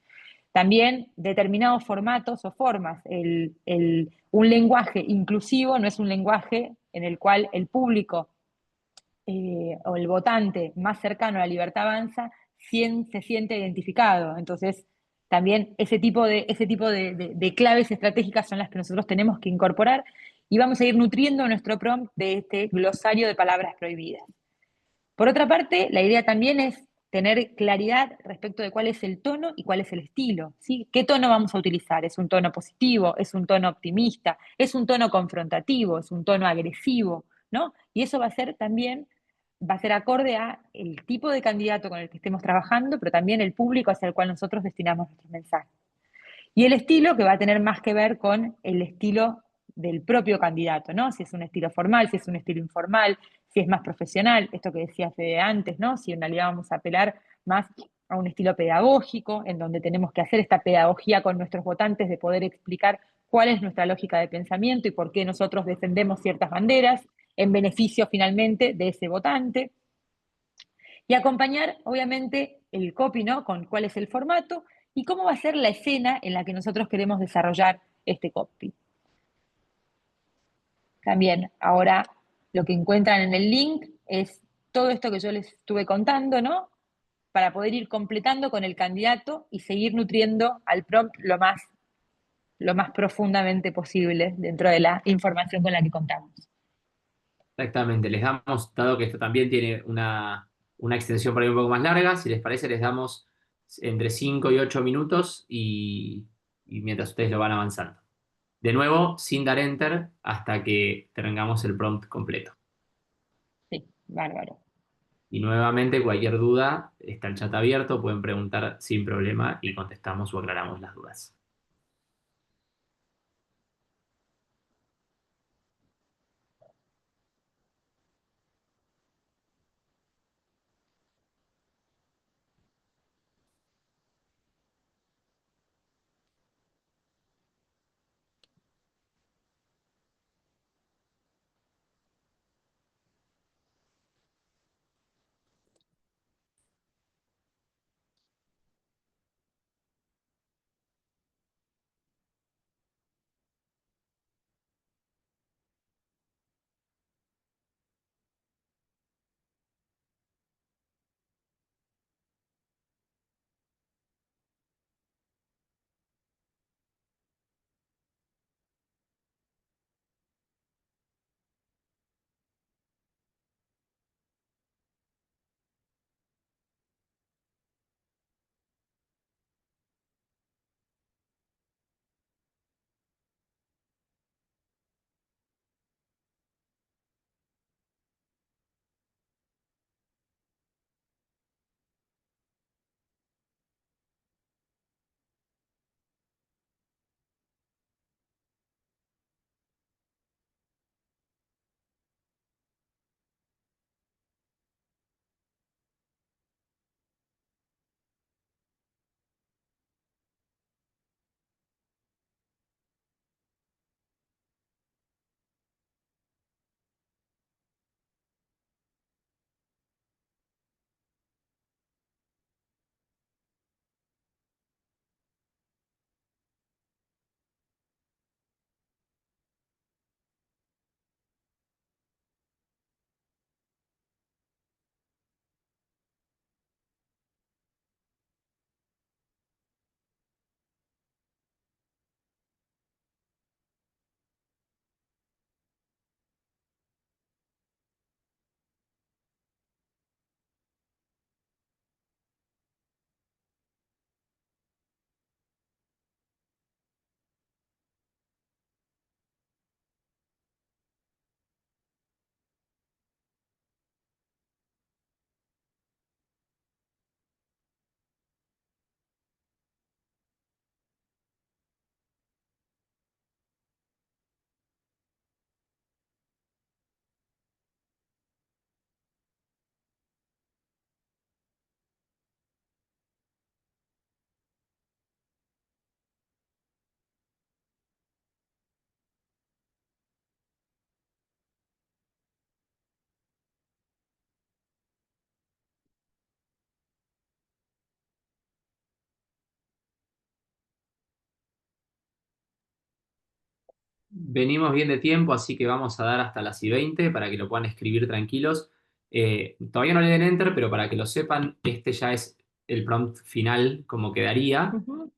También determinados formatos o formas. Un lenguaje inclusivo no es un lenguaje en el cual el público o el votante más cercano a la libertad avanza se siente identificado. Entonces, también ese tipo de claves estratégicas son las que nosotros tenemos que incorporar y vamos a ir nutriendo nuestro prompt de este glosario de palabras prohibidas. Por otra parte, la idea también es tener claridad respecto de cuál es el tono y cuál es el estilo, ¿sí? ¿Qué tono vamos a utilizar? ¿Es un tono positivo? ¿Es un tono optimista? ¿Es un tono confrontativo? ¿Es un tono agresivo? ¿No? Y eso va a ser también, va a ser acorde a el tipo de candidato con el que estemos trabajando, pero también el público hacia el cual nosotros destinamos nuestros mensajes. Y el estilo que va a tener más que ver con el estilo del propio candidato, ¿no? Si es un estilo formal, si es un estilo informal, si es más profesional, esto que decía Fede antes, ¿no? Si en realidad vamos a apelar más a un estilo pedagógico, en donde tenemos que hacer esta pedagogía con nuestros votantes de poder explicar cuál es nuestra lógica de pensamiento y por qué nosotros defendemos ciertas banderas en beneficio finalmente de ese votante. Y acompañar, obviamente, el copy, ¿no? Con cuál es el formato y cómo va a ser la escena en la que nosotros queremos desarrollar este copy. También, ahora lo que encuentran en el link es todo esto que yo les estuve contando, ¿no? Para poder ir completando con el candidato y seguir nutriendo al prompt lo más profundamente posible dentro de la información con la que contamos. Exactamente, les damos, dado que esto también tiene una extensión por ahí un poco más larga, si les parece, les damos entre 5 y 8 minutos y mientras ustedes lo van avanzando. De nuevo, sin dar enter hasta que tengamos el prompt completo. Sí, bárbaro. Y nuevamente, cualquier duda, está el chat abierto, pueden preguntar sin problema y contestamos o aclaramos las dudas. Venimos bien de tiempo, así que vamos a dar hasta las y 20 para que lo puedan escribir tranquilos. Todavía no le den enter, pero para que lo sepan, este ya es el prompt final, como quedaría. Ujú.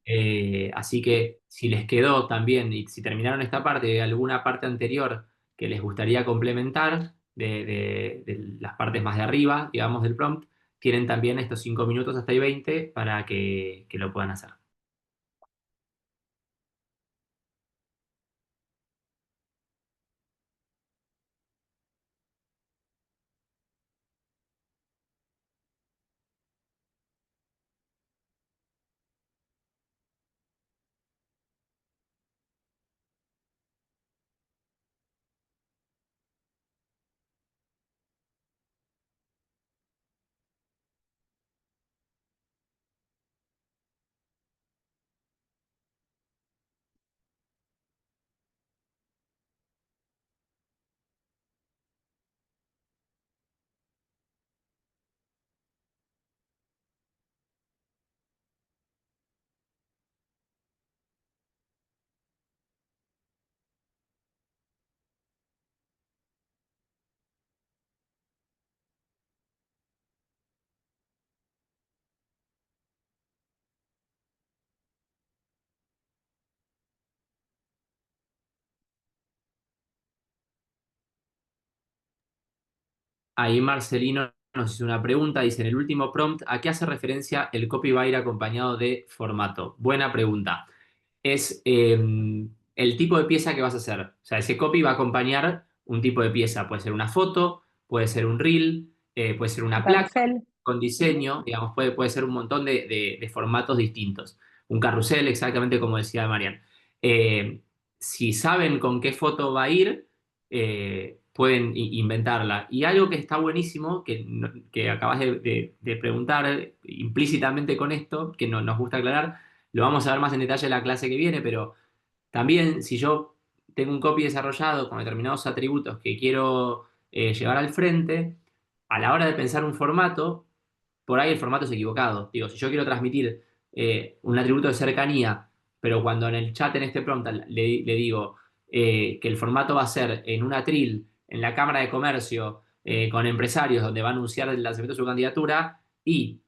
Así que si les quedó también, y si terminaron esta parte de alguna parte anterior que les gustaría complementar, de las partes más de arriba, digamos, del prompt, tienen también estos 5 minutos hasta y 20 para que lo puedan hacer. Ahí Marcelino nos hizo una pregunta, dice, en el último prompt, ¿a qué hace referencia el copy va a ir acompañado de formato? Buena pregunta. Es el tipo de pieza que vas a hacer. O sea, ese copy va a acompañar un tipo de pieza. Puede ser una foto, puede ser un reel, puede ser Un una placa carrusel. con Ujú. diseño, digamos, puede ser un montón de formatos distintos. Un carrusel, exactamente como decía Marian. Eh, si saben con qué foto va a ir, pueden inventarla. Y algo que está buenísimo, que acabas de preguntar implícitamente con esto, que nos gusta aclarar, lo vamos a ver más en detalle en la clase que viene, pero también si yo tengo un copy desarrollado con determinados atributos que quiero llevar al frente, a la hora de pensar un formato, por ahí el formato es equivocado. Digo, si yo quiero transmitir un atributo de cercanía, pero cuando en el chat en este prompt le digo que el formato va a ser en un atril, en la Cámara de Comercio, con empresarios, donde va a anunciar el lanzamiento de su candidatura, y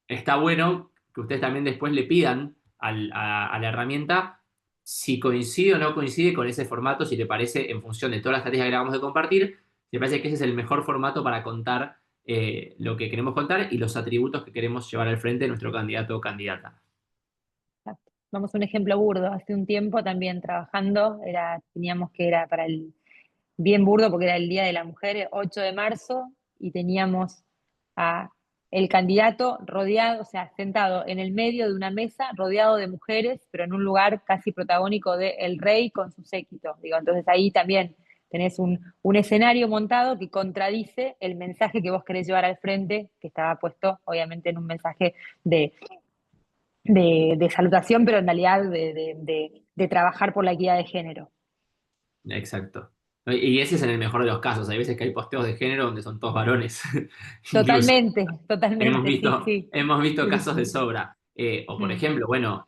está bueno que ustedes también después le pidan a la herramienta si coincide o no coincide con ese formato, si le parece, en función de todas las tareas que le vamos de compartir, si le parece que ese es el mejor formato para contar lo que queremos contar y los atributos que queremos llevar al frente de nuestro candidato o candidata. Exacto. Vamos a un ejemplo burdo. Hace un tiempo también trabajando, teníamos que era para el bien burdo porque era el Día de la Mujer, el 8 de marzo, y teníamos a el candidato rodeado, o sea, sentado en el medio de una mesa, rodeado de mujeres, pero en un lugar casi protagónico de el rey con su séquito. Digo, entonces ahí también tenés un escenario montado que contradice el mensaje que vos querés llevar al frente, que estaba puesto obviamente en un mensaje de, de salutación, pero en realidad de trabajar por la equidad de género. Exacto. Y ese es en el mejor de los casos. Hay veces que hay posteos de género donde son todos varones, incluso. Totalmente, Hemos totalmente, sí, visto, sí. hemos visto Sí. casos de sobra. O por Mm. ejemplo, bueno,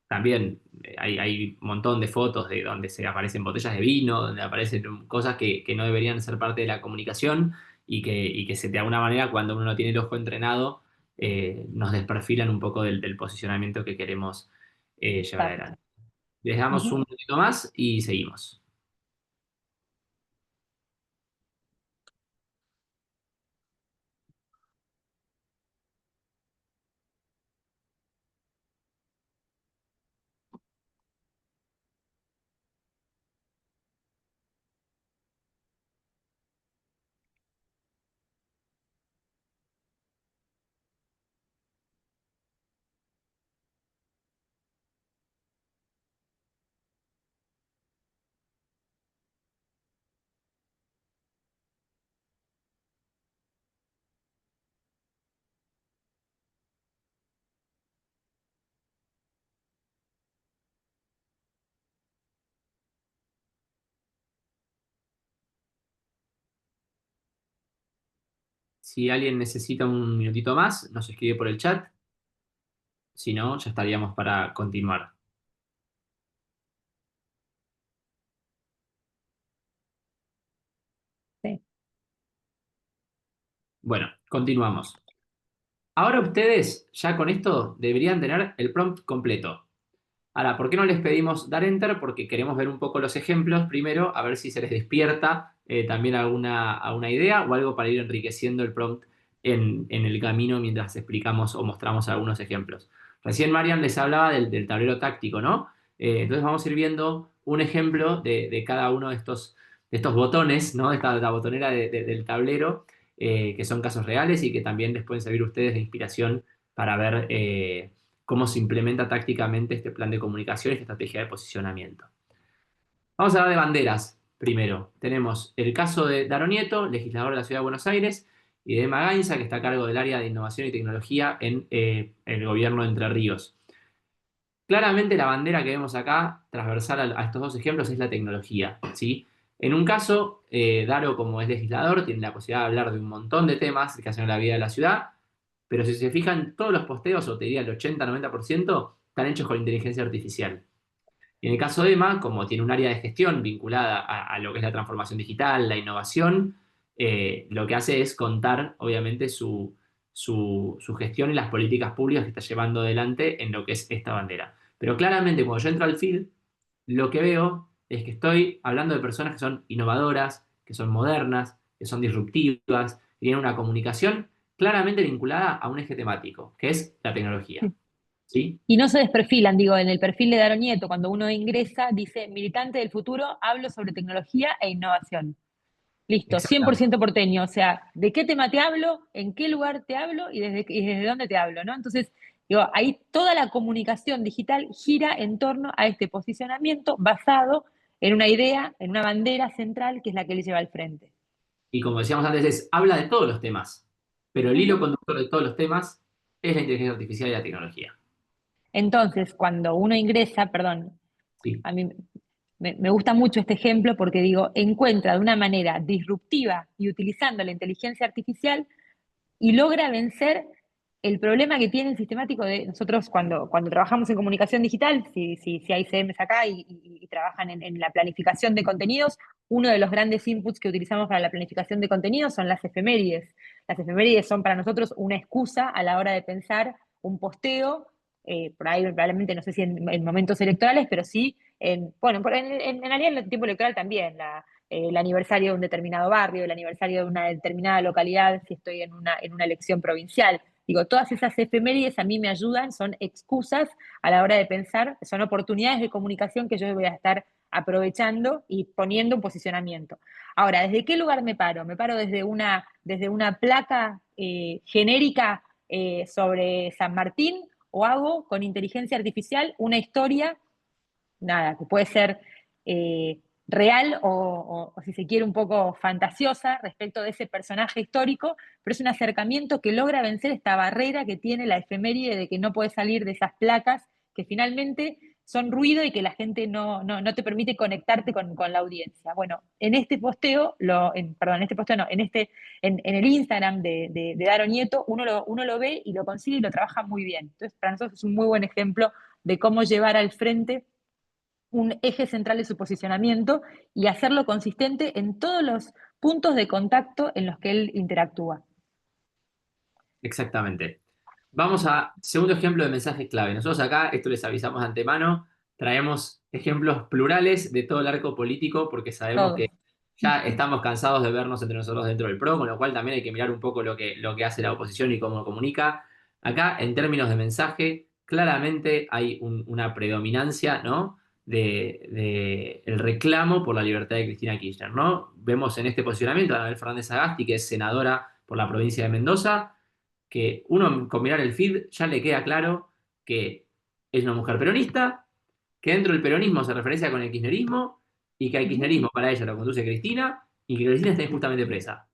también hay un montón de fotos de donde se aparecen botellas de vino, donde aparecen cosas que no deberían ser parte de la comunicación y que de alguna manera cuando uno no tiene el ojo entrenado, nos desperfilan un poco del posicionamiento que queremos llevar Exacto. adelante. Les damos un Ujú. minutito más y seguimos. Si alguien necesita un minutito más, nos escribe por el chat. Si no, ya estaríamos para continuar. Bueno, continuamos. Ahora ustedes ya con esto deberían tener el prompt completo. Ahora, ¿por qué no les pedimos dar enter? Porque queremos ver un poco los ejemplos primero, a ver si se les despierta también alguna idea o algo para ir enriqueciendo el prompt en el camino mientras explicamos o mostramos algunos ejemplos. Recién Marian les hablaba del tablero táctico, ¿no? Entonces vamos a ir viendo un ejemplo de cada uno de estos botones, ¿no? La botonera del tablero, que son casos reales y que también les pueden servir a ustedes de inspiración para ver cómo se implementa tácticamente este plan de comunicación y esta estrategia de posicionamiento. Vamos a hablar de banderas primero. Tenemos el caso de Daro Nieto, legislador de la Ciudad de Buenos Aires, y de Emma Gainza, que está a cargo del área de innovación y tecnología en el gobierno de Entre Ríos. Claramente la bandera que vemos acá, transversal a estos dos ejemplos, es la tecnología, ¿sí? En un caso, Daro, como es legislador, tiene la posibilidad de hablar de un montón de temas que hacen la vida de la ciudad, pero si se fijan, todos los posteos, o te diría el 80-90%, están hechos con inteligencia artificial. Y en el caso de Emma, como tiene un área de gestión vinculada a lo que es la transformación digital, la innovación, lo que hace es contar, obviamente, su gestión y las políticas públicas que está llevando adelante en lo que es esta bandera. Pero claramente, cuando yo entro al feed, lo que veo es que estoy hablando de personas que son innovadoras, que son modernas, que son disruptivas, que tienen una comunicación claramente vinculada a un eje temático, que es la tecnología. ¿Sí? Y no se desperfilan, digo, en el perfil de Daro Nieto, cuando uno ingresa, dice, militante del futuro, hablo sobre tecnología e innovación. Listo, Exactamente. 100% porteño, o sea, ¿de qué tema te hablo? ¿En qué lugar te hablo? Y desde dónde te hablo, ¿no? Entonces, digo, ahí toda la comunicación digital gira en torno a este posicionamiento basado en una idea, en una bandera central que es la que le lleva al frente. Y como decíamos antes, habla de todos los temas, pero el hilo Ujú. conductor de todos los temas es la inteligencia artificial y la tecnología. Entonces, cuando uno ingresa, perdón, Sí, a mí me gusta mucho este ejemplo porque digo, encuentra de una manera disruptiva y utilizando la inteligencia artificial y logra vencer el problema que tiene el sistemático de nosotros cuando trabajamos en comunicación digital, si hay CMs acá y trabajan en la planificación de contenidos, uno de los grandes inputs que utilizamos para la planificación de contenidos son las efemérides. Las efemérides son para nosotros una excusa a la hora de pensar un posteo, por ahí probablemente no sé si en momentos electorales, pero sí bueno, en realidad en el tiempo electoral también, el aniversario de un determinado barrio, el aniversario de una determinada localidad, si estoy en una elección provincial. Digo, todas esas efemérides a mí me ayudan, son excusas a la hora de pensar, son oportunidades de comunicación que yo voy a estar aprovechando y poniendo un posicionamiento. Ahora, ¿desde qué lugar me paro? Me paro desde una placa genérica sobre San Martín o hago con inteligencia artificial una historia, nada, que puede ser real o si se quiere un poco fantasiosa respecto de ese personaje histórico, pero es un acercamiento que logra vencer esta barrera que tiene la efeméride de que no puede salir de esas placas que finalmente son ruido y que la gente no te permite conectarte con la audiencia. Bueno, en este posteo, perdón, en este posteo no, en el Instagram de Daro Nieto, uno lo ve y lo consigue y lo trabaja muy bien. Entonces, para nosotros es un muy buen ejemplo de cómo llevar al frente un eje central de su posicionamiento y hacerlo consistente en todos los puntos de contacto en los que él interactúa. exactamente. Vamos a segundo ejemplo de mensaje clave. Nosotros acá, esto les avisamos de antemano, traemos ejemplos plurales de todo el arco político porque sabemos Todos. que ya estamos cansados de vernos entre nosotros dentro del PRO, con lo cual también hay que mirar un poco lo que hace la oposición y cómo comunica. Acá, en términos de mensaje, claramente hay una predominancia, ¿no? de el reclamo por la libertad de Cristina Kirchner, ¿no? Vemos en este posicionamiento a Anabel Fernández Sagasti, que es senadora por la provincia de Mendoza, que uno con mirar el feed ya le queda claro que es una mujer peronista, que dentro del peronismo se referencia con el kirchnerismo y que al Ujú. kirchnerismo para ella lo conduce Cristina y que Cristina está injustamente presa.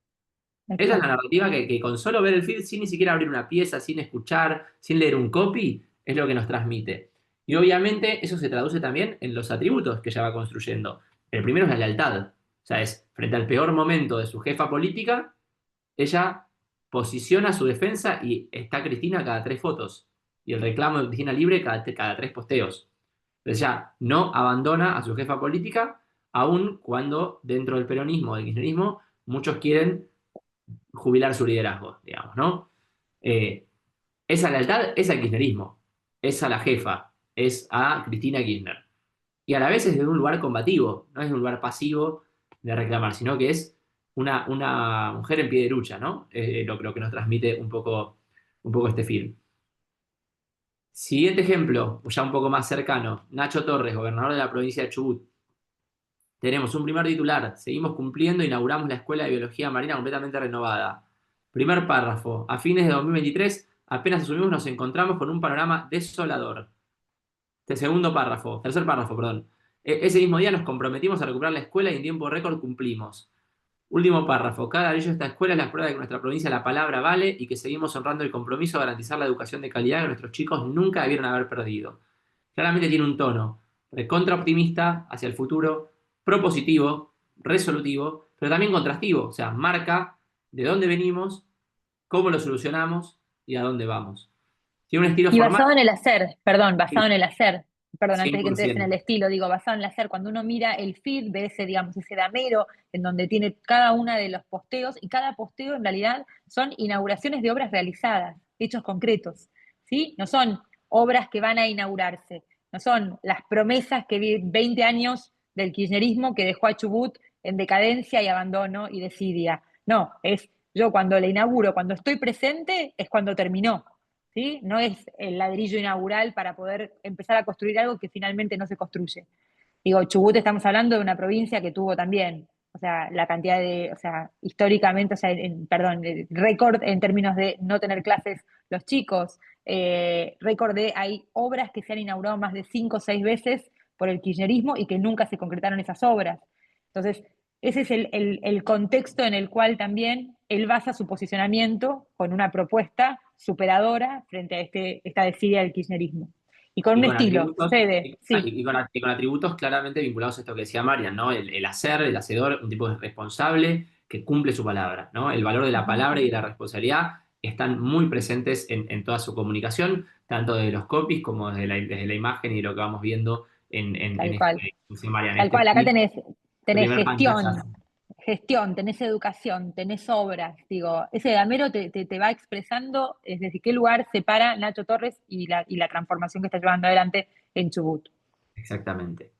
Esa es la Exacto. narrativa que con solo ver el feed, sin ni siquiera abrir una pieza, sin escuchar, sin leer un copy, es lo que nos transmite. Y obviamente eso se traduce también en los atributos que ella va construyendo. El primero es la lealtad. O sea, es frente al peor momento de su jefa política, ella posiciona su defensa y está Cristina cada 3 fotos. Y el reclamo de Cristina libre cada 3 posteos. Entonces ella no abandona a su jefa política, aun cuando dentro del peronismo, del kirchnerismo, muchos quieren jubilar su liderazgo, digamos, ¿no? Esa lealtad es al kirchnerismo, es a la jefa, es a Cristina Kirchner. Y a la vez es de un lugar combativo, no es de un lugar pasivo de reclamar, sino que es una mujer en pie de lucha, ¿no? Lo que nos transmite un poco este film. Siguiente ejemplo, ya un poco más cercano, Nacho Torres, gobernador de la provincia de Chubut. Tenemos un primer titular, seguimos cumpliendo, inauguramos la Escuela de Biología Marina completamente renovada. Primer párrafo, a fines de 2023, apenas asumimos, nos encontramos con un panorama desolador. Segundo párrafo, tercer párrafo, perdón. Ese mismo día nos comprometimos a recuperar la escuela y en tiempo récord cumplimos. Último párrafo, cada ladrillo de esta escuela es la prueba de que nuestra provincia la palabra vale y que seguimos honrando el compromiso de garantizar la educación de calidad que nuestros chicos nunca debieron haber perdido. Claramente tiene un tono recontra optimista hacia el futuro, propositivo, resolutivo, pero también contrastivo, o sea, marca de dónde venimos, cómo lo solucionamos y a dónde vamos. Tiene un estilo Y formal. basado en el hacer, perdón, basado Sí, en el hacer, perdón, antes de que entres en 100%. el estilo, digo, basado en el hacer, cuando uno mira el feed, ve ese, digamos, ese damero en donde tiene cada una de los posteos, y cada posteo en realidad son inauguraciones de obras realizadas, hechos concretos, ¿sí? No son obras que van a inaugurarse, no son las promesas que vi 20 años del kirchnerismo que dejó a Chubut en decadencia y abandono y desidia. No, es yo cuando le inauguro, cuando estoy presente, es cuando terminó. ¿Sí? No es el ladrillo inaugural para poder empezar a construir algo que finalmente no se construye. Digo, Chubut estamos hablando de una provincia que tuvo también, o sea, la cantidad de, o sea, históricamente, o sea, perdón, récord en términos de no tener clases los chicos, récord de, hay obras que se han inaugurado más de 5 o 6 veces por el kirchnerismo y que nunca se concretaron esas obras. Entonces, ese es el contexto en el cual también él basa su posicionamiento con una propuesta superadora frente a esta desidia del kirchnerismo. Y con Y un con estilo, atributos, Fede, sí. y con atributos claramente vinculados a esto que decía Marian, ¿no? El hacer, el hacedor, un tipo responsable que cumple su palabra, ¿no? El valor de la palabra y la responsabilidad están muy presentes en toda su comunicación, tanto de los copies como desde la imagen y lo que vamos viendo en Tal este, cual. como decía Marian, en Tal este cual, acá tenés primer pantallazo. gestión, tenés educación, tenés obras. Digo, ese damero te va expresando desde qué lugar se para Nacho Torres y la transformación que está llevando adelante en Chubut. Exactamente.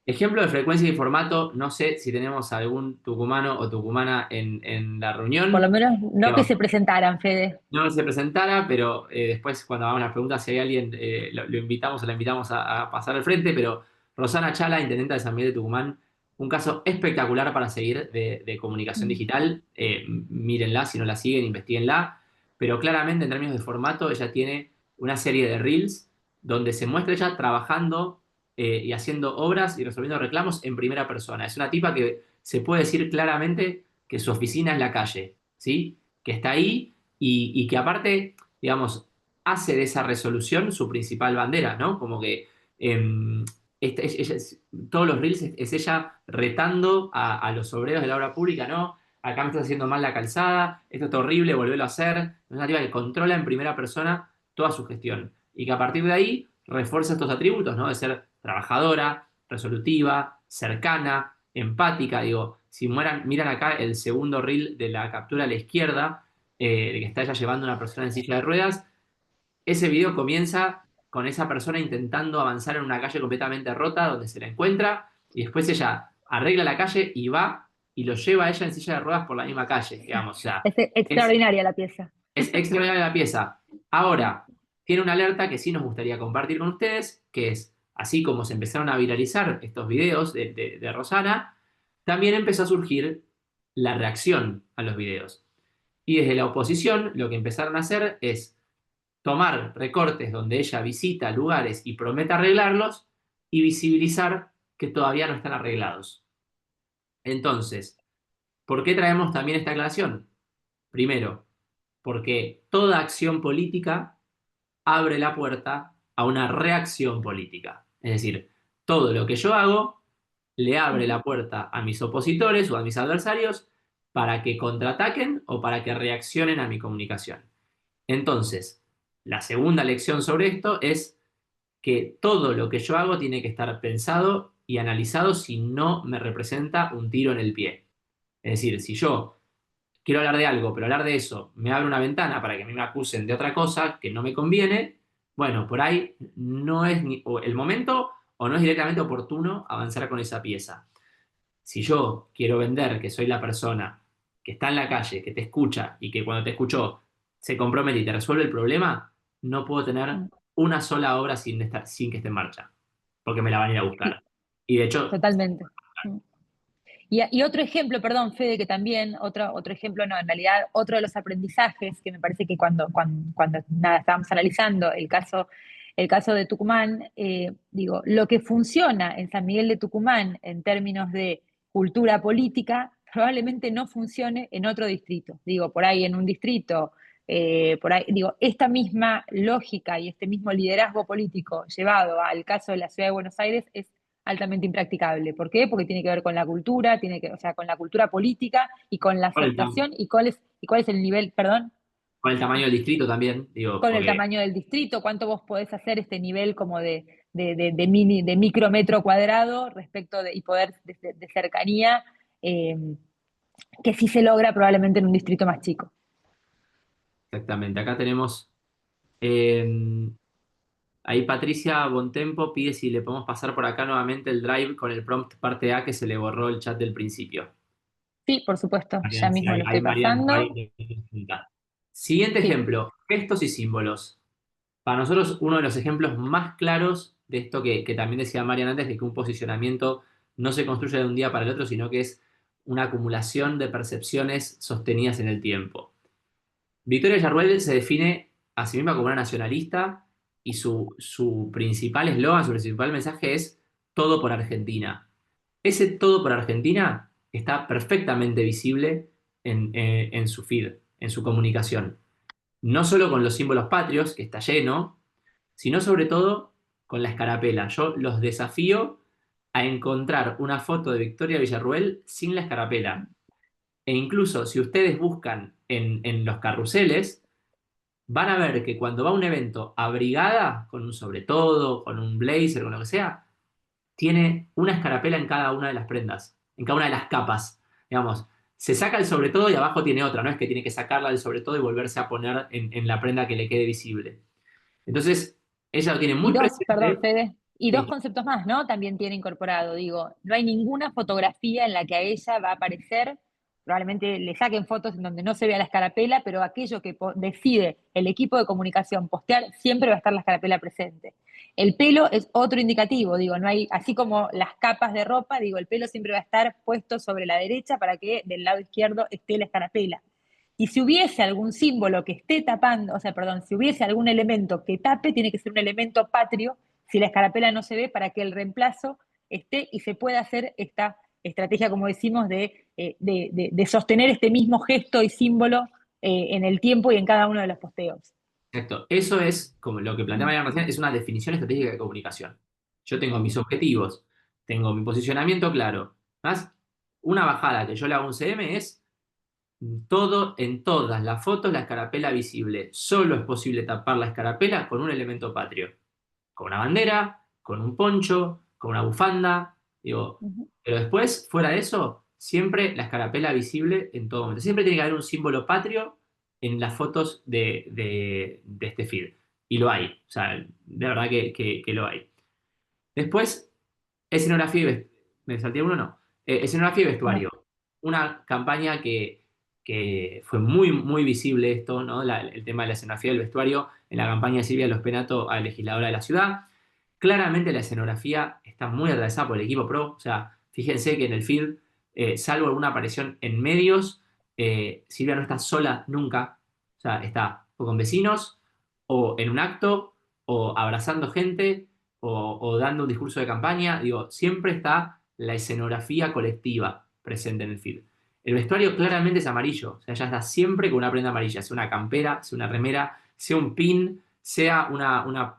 Ejemplo de frecuencia y formato, no sé si tenemos algún tucumano o tucumana en la Por lo reunión. menos no que se presentaran, Fede. No se presentara, pero después cuando hagamos las preguntas, si hay alguien, lo invitamos o la invitamos a pasar al frente, pero Rosana Chala, intendenta de San Miguel de Tucumán, un caso espectacular para seguir de comunicación digital. Mírenla, si no la siguen, investiguenla, pero claramente en términos de formato, ella tiene una serie de reels donde se muestra ella trabajando y haciendo obras y resolviendo reclamos en primera persona. Es una tipa que se puede decir claramente que su oficina es la calle, ¿sí? Que está ahí y que aparte, digamos, hace de esa resolución su principal bandera, ¿no? Como que todos los reels es ella retando a los obreros de la obra pública, ¿no? Acá me estás haciendo mal la calzada, esto está horrible, volvelo a hacer. Es una tipa que controla en primera persona toda su gestión y que a partir de ahí refuerza estos atributos, ¿no? De ser trabajadora, resolutiva, cercana, empática. Digo, si miran acá el segundo reel de la captura a la izquierda, de que está ella llevando a una persona en silla de ruedas. Ese video comienza con esa persona intentando avanzar en una calle completamente rota donde se la encuentra y después ella arregla la calle y va y lo lleva a ella en silla de ruedas por la misma calle, digamos. O sea, Es es, extraordinaria la pieza. es extraordinaria la pieza. Ahora, tiene una alerta que sí nos gustaría compartir con ustedes, que es, así como se empezaron a viralizar estos videos de Rosana, también empezó a surgir la reacción a los videos. Y desde la oposición lo que empezaron a hacer es tomar recortes donde ella visita lugares y promete arreglarlos y visibilizar que todavía no están arreglados. Entonces, ¿por qué traemos también esta aclaración? Primero, porque toda acción política abre la puerta a una reacción política. Es decir, todo lo que yo hago le abre la puerta a mis opositores o a mis adversarios para que contraataquen o para que reaccionen a mi comunicación. Entonces, la segunda lección sobre esto es que todo lo que yo hago tiene que estar pensado y analizado si no me representa un tiro en el pie. Es decir, si yo quiero hablar de algo, pero hablar de eso me abre una ventana para que a mí me acusen de otra cosa que no me conviene, bueno, por ahí no es ni o el momento o no es directamente oportuno avanzar con esa pieza. Si yo quiero vender que soy la persona que está en la calle, que te escucha y que cuando te escuchó se compromete y te resuelve el problema, no puedo tener Mm. una sola obra sin que esté en marcha, porque me la van a ir a Sí, buscar. Y de hecho, totalmente. Mm. Y otro ejemplo, perdón, Fede, que también, otro ejemplo, no, en realidad, otro de los aprendizajes que me parece que cuando nada, estábamos analizando el caso de Tucumán, digo, lo que funciona en San Miguel de Tucumán en términos de cultura política, probablemente no funcione en otro distrito. Digo, por ahí en un distrito, por ahí, digo, esta misma lógica y este mismo liderazgo político llevado al caso de la ciudad de Buenos Aires es altamente impracticable. ¿Por qué? Porque tiene que ver con la cultura, o sea, con la cultura política y con la con el, tam- aceptación y cuál es el nivel, perdón, con el tamaño del distrito también, digo, con el porque tamaño del distrito, cuánto vos podés hacer este nivel como de micrometro cuadrado respecto y poder de cercanía, eh, que sí se logra probablemente en un distrito más chico. exactamente, acá tenemos, eh, ahí Patricia Bontempo pide si le podemos pasar por acá nuevamente el drive con el prompt parte A que se le borró el chat del principio. Sí, por supuesto, ya Sí, mismo lo ahí estoy pasando. Siguiente Sí, ejemplo, gestos y símbolos. Para nosotros, uno de los ejemplos más claros de esto que también decía Marian antes, de que un posicionamiento no se construye de un día para el otro, sino que es una acumulación de percepciones sostenidas en el tiempo. Victoria Villarruel se define a sí misma como una nacionalista y su principal eslogan, su principal mensaje es todo por Argentina. Ese todo por Argentina está perfectamente visible en su feed, en su comunicación. No solo con los símbolos patrios, que está lleno, sino sobre todo con la escarapela. Yo los desafío a encontrar una foto de Victoria Villarruel sin la escarapela. E incluso si ustedes buscan en los carruseles, van a ver que cuando va a un evento abrigada, con un sobre todo, con un blazer, con lo que sea, tiene una escarapela en cada una de las prendas, en cada una de las capas. Digamos, se saca el sobre todo y abajo tiene otra, no es que tiene que sacarla del sobre todo y volverse a poner en la prenda que le quede visible. Entonces, ella lo tiene y muy dos, perdón, presente. Fede, y dos Sí, conceptos más, ¿no? También tiene incorporado, digo, no hay ninguna fotografía en la que a ella va a aparecer, probablemente le saquen fotos en donde no se vea la escarapela, pero aquello que decide el equipo de comunicación postear, siempre va a estar la escarapela presente. El pelo es otro indicativo, digo, no hay, así como las capas de ropa, digo, el pelo siempre va a estar puesto sobre la derecha para que del lado izquierdo esté la escarapela. Y si hubiese algún símbolo que esté tapando, o sea, perdón, si hubiese algún elemento que tape, tiene que ser un elemento patrio, si la escarapela no se ve, para que el reemplazo esté y se pueda hacer esta estrategia, como decimos, de sostener este mismo gesto y símbolo en el tiempo y en cada uno de los posteos. exacto. Eso es, como lo que plantea Mariana recién, es una definición estratégica de comunicación. Yo tengo mis objetivos, tengo mi posicionamiento claro. Más, una bajada que yo le hago a un CM es todo, en todas las fotos, la escarapela visible. Solo es posible tapar la escarapela con un elemento patrio. Con una bandera, con un poncho, con una bufanda. Digo, Ujú. pero después, fuera de eso, siempre la escarapela visible en todo momento. Siempre tiene que haber un símbolo patrio en las fotos de este feed. Y lo hay. O sea, de verdad que lo hay. Después, escenografía y vestuario. ¿Me salté uno? No. Escenografía y No. vestuario. Una campaña que fue muy, muy visible esto, ¿no? El tema de la escenografía y el vestuario en la campaña de Silvia Los Penato a legisladora de la ciudad. Claramente la escenografía está muy atravesada por el equipo pro. O sea, fíjense que en el feed, salvo alguna aparición en medios, Silvia no está sola nunca. O sea, está o con vecinos, o en un acto, o abrazando gente, o dando un discurso de campaña. Digo, siempre está la escenografía colectiva presente en el feed. El vestuario claramente es amarillo, o sea, ella está siempre con una prenda amarilla, sea una campera, sea una remera, sea un pin, sea una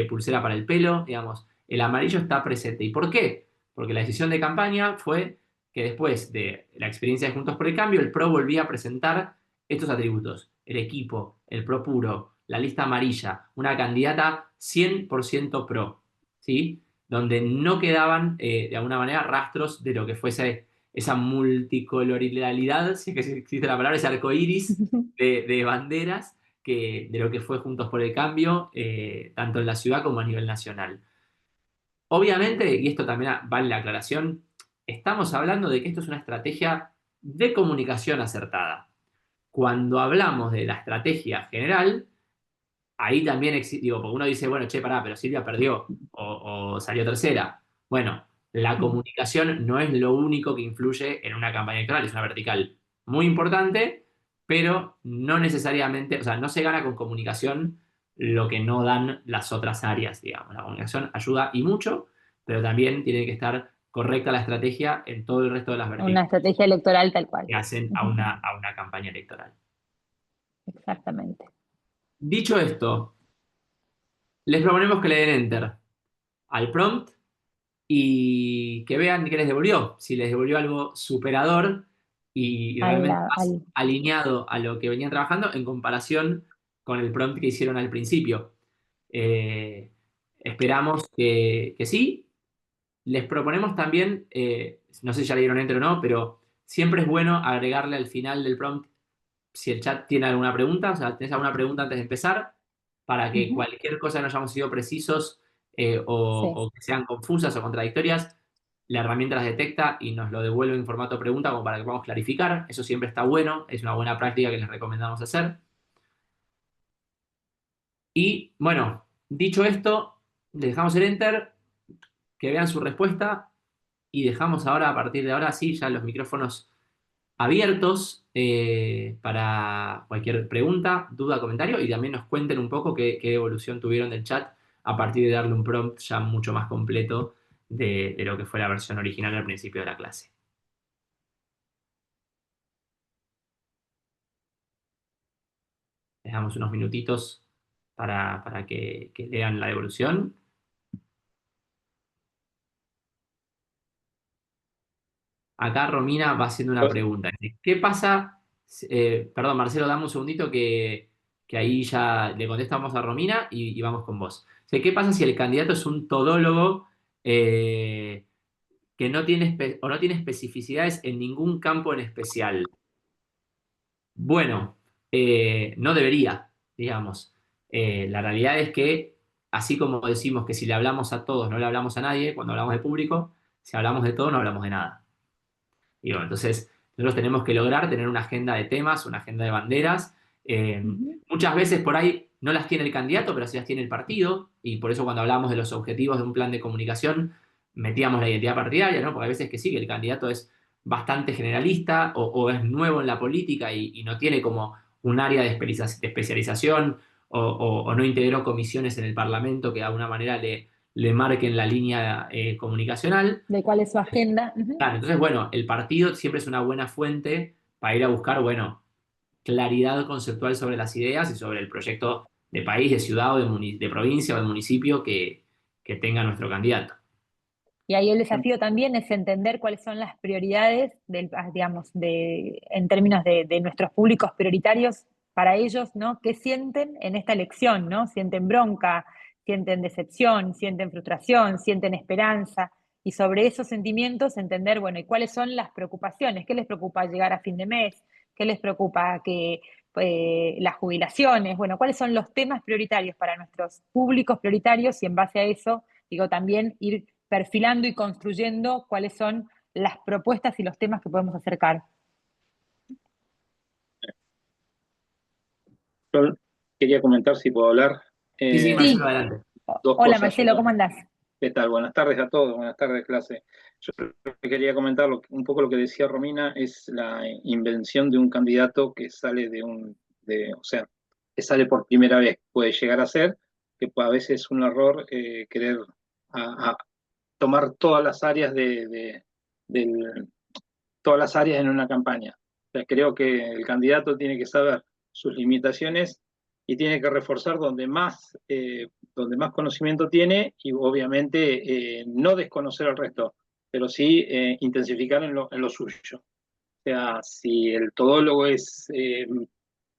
pulsera para el pelo, digamos, el amarillo está presente. ¿Y por qué? Porque la decisión de campaña fue que después de la experiencia de Juntos por el Cambio, el PRO volvía a presentar estos atributos, el equipo, el PRO puro, la lista amarilla, una candidata 100% PRO, ¿sí? Donde no quedaban, de alguna manera, rastros de lo que fuese esa multicolorialidad, si es que existe la palabra, ese arco iris de banderas de lo que fue Juntos por el Cambio, tanto en la ciudad como a nivel nacional. Obviamente, y esto también vale la aclaración, estamos hablando de que esto es una estrategia de comunicación acertada. Cuando hablamos de la estrategia general, ahí también digo, porque uno dice, bueno, che, pará, pero Silvia perdió o salió tercera. Bueno, la comunicación no es lo único que influye en una campaña electoral, es una vertical muy importante, pero no necesariamente, o sea, no se gana con comunicación lo que no dan las otras áreas, digamos. La comunicación ayuda y mucho, pero también tiene que estar correcta la estrategia en todo el resto de las Una verticales estrategia electoral tal cual. que hacen a una campaña electoral. Exactamente. Dicho esto, les proponemos que le den enter al prompt y que vean qué les devolvió. Si les devolvió algo superador y realmente más alineado a lo que venían trabajando en comparación con el prompt que hicieron al principio. Esperamos que sí. Les proponemos también, no sé si ya le dieron enter o no, pero siempre es bueno agregarle al final del prompt si el chat tiene alguna pregunta, o sea, tenés alguna pregunta antes de empezar, para que cualquier cosa no hayamos sido precisos o que sean confusas o contradictorias, la herramienta las detecta y nos lo devuelve en formato pregunta como para que podamos clarificar. Eso siempre está bueno, es una buena práctica que les recomendamos hacer. Y bueno, dicho esto, les dejamos el enter, que vean su respuesta y dejamos ahora, a partir de ahora, sí, ya los micrófonos abiertos para cualquier pregunta, duda, comentario y también nos cuenten un poco qué evolución tuvieron del chat a partir de darle un prompt ya mucho más completo de lo que fue la versión original al principio de la clase. Les damos unos minutitos para que lean la devolución. Acá Romina va haciendo una pregunta. ¿Qué pasa? Perdón, Marcelo, dame un segundito que ahí ya le contestamos a Romina y vamos con vos. O sea, ¿qué pasa si el candidato es un todólogo que no tiene, o no tiene especificidades en ningún campo en especial? Bueno, no debería, digamos. La realidad es que, así como decimos que si le hablamos a todos no le hablamos a nadie, cuando hablamos de público, si hablamos de todo no hablamos de nada. Digo, entonces, nosotros tenemos que lograr tener una agenda de temas, una agenda de banderas. Muchas veces por ahí no las tiene el candidato, pero sí las tiene el partido, y por eso cuando hablamos de los objetivos de un plan de comunicación, metíamos la identidad partidaria, ¿no? Porque hay veces que sí, que el candidato es bastante generalista o es nuevo en la política y no tiene como un área de especialización o no integró comisiones en el Parlamento que de alguna manera le marquen la línea comunicacional. ¿De cuál es su agenda? Claro, entonces, bueno, el partido siempre es una buena fuente para ir a buscar, bueno, claridad conceptual sobre las ideas y sobre el proyecto de país, de ciudad o de provincia o de municipio que tenga nuestro candidato. Y ahí el desafío también es entender cuáles son las prioridades, digamos, en términos de nuestros públicos prioritarios para ellos, ¿no? ¿Qué sienten en esta elección, ¿no? ¿Sienten bronca, sienten decepción, sienten frustración, sienten esperanza? Y sobre esos sentimientos entender, bueno, ¿y cuáles son las preocupaciones? ¿Qué les preocupa llegar a fin de mes? ¿Qué les preocupa las jubilaciones? Bueno, ¿cuáles son los temas prioritarios para nuestros públicos prioritarios? Y en base a eso, digo, también ir perfilando y construyendo cuáles son las propuestas y los temas que podemos acercar. Yo quería comentar si puedo hablar. Sí, Marcelo, adelante. Dos Hola cosas. Marcelo, ¿cómo andás? ¿Qué tal? Buenas tardes a todos, buenas tardes clase. Yo quería comentar un poco lo que decía Romina, es la invención de un candidato que sale o sea, que sale por primera vez. Puede llegar a ser que a veces es un error querer a tomar todas las áreas todas las áreas en una campaña. O sea, creo que el candidato tiene que saber sus limitaciones y tiene que reforzar donde más conocimiento tiene y obviamente no desconocer al resto, pero sí intensificar en lo suyo. O sea, si el todólogo es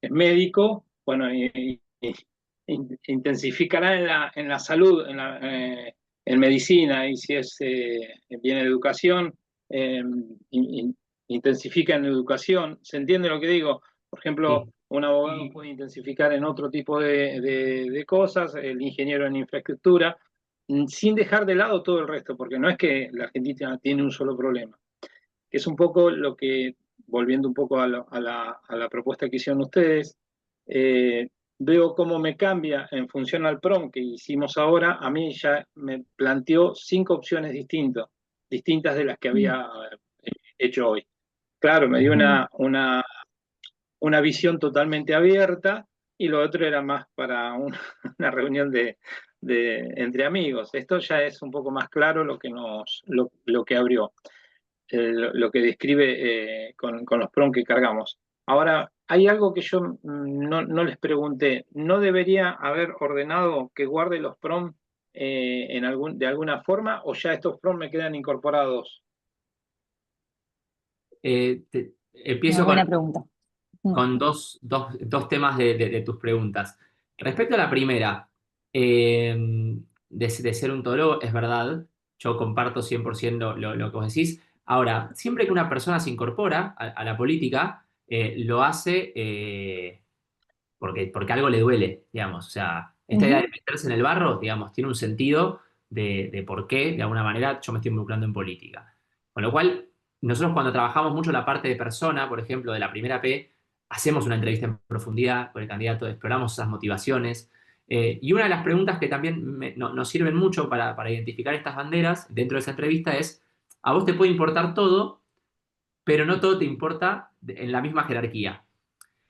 médico, bueno, intensificará en la salud, en medicina, y si es bien educación, intensifica en educación. ¿Se entiende lo que digo? Por ejemplo, Sí. un abogado puede intensificar en otro tipo de cosas, el ingeniero en infraestructura, sin dejar de lado todo el resto, porque no es que la Argentina tiene un solo problema. Es un poco lo que, volviendo un poco a la propuesta que hicieron ustedes, veo cómo me cambia en función al PROM que hicimos ahora. A mí ya me planteó 5 opciones distintas de las que había hecho hoy. Claro, me dio una visión totalmente abierta y lo otro era más para una reunión entre amigos. Esto ya es un poco más claro lo que abrió, lo que describe con los PROM que cargamos. Ahora, hay algo que yo no les pregunté. ¿No debería haber ordenado que guarde los PROM de alguna forma o ya estos PROM me quedan incorporados? Empiezo Buena pregunta. con dos temas de tus preguntas. Respecto a la primera, de ser un toro, es verdad, yo comparto 100% lo que vos decís. Ahora, siempre que una persona se incorpora a la política, lo hace porque algo le duele, digamos. O sea, esta idea de meterse en el barro, digamos, tiene un sentido de por qué, de alguna manera, yo me estoy involucrando en política. Con lo cual, nosotros cuando trabajamos mucho la parte de persona, por ejemplo, de la primera P, hacemos una entrevista en profundidad con el candidato, exploramos esas motivaciones. Y una de las preguntas que también nos sirven mucho para identificar estas banderas dentro de esa entrevista es, a vos te puede importar todo, pero no todo te importa en la misma jerarquía.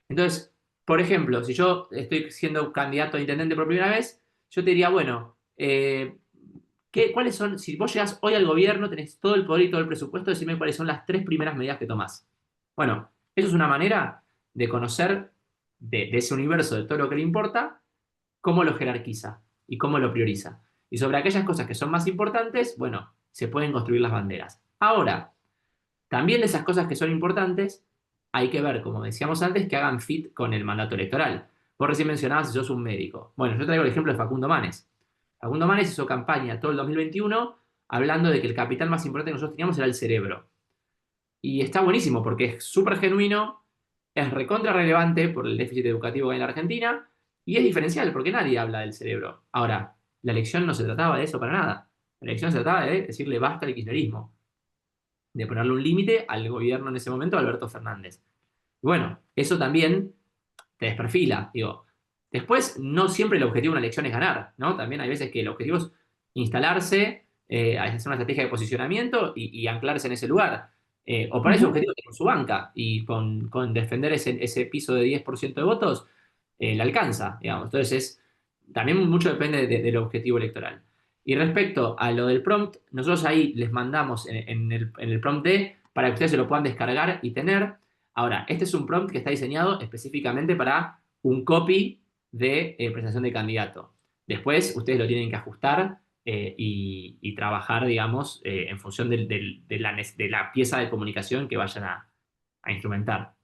Entonces, por ejemplo, si yo estoy siendo candidato a intendente por primera vez, yo te diría, bueno, ¿cuáles son, si vos llegás hoy al gobierno, tenés todo el poder y todo el presupuesto, decime cuáles son las 3 primeras medidas que tomás? Bueno, eso es una manera de conocer de ese universo, de todo lo que le importa, cómo lo jerarquiza y cómo lo prioriza. Y sobre aquellas cosas que son más importantes, bueno, se pueden construir las banderas. Ahora, también de esas cosas que son importantes, hay que ver, como decíamos antes, que hagan fit con el mandato electoral. Vos recién mencionabas si sos un médico. Bueno, yo traigo el ejemplo de Facundo Manes. Facundo Manes hizo campaña todo el 2021 hablando de que el capital más importante que nosotros teníamos era el cerebro. Y está buenísimo porque es súper genuino, es recontra relevante por el déficit educativo que hay en la Argentina y es diferencial porque nadie habla del cerebro. Ahora, la elección no se trataba de eso para nada. La elección se trataba de decirle basta al kirchnerismo, de ponerle un límite al gobierno en ese momento, Alberto Fernández. Y bueno, eso también te desperfila, digo. Después, no siempre el objetivo de una elección es ganar, ¿no? También hay veces que el objetivo es instalarse, hacer una estrategia de posicionamiento y anclarse en ese lugar. O para ese objetivo tiene su banca y con defender ese piso de 10% de votos, le alcanza, digamos. Entonces, también mucho depende del objetivo electoral. Y respecto a lo del prompt, nosotros ahí les mandamos en el prompt D para que ustedes se lo puedan descargar y tener. Ahora, este es un prompt que está diseñado específicamente para un copy de presentación de candidato. Después, ustedes lo tienen que ajustar y trabajar, digamos, en función de la pieza de comunicación que vayan a instrumentar.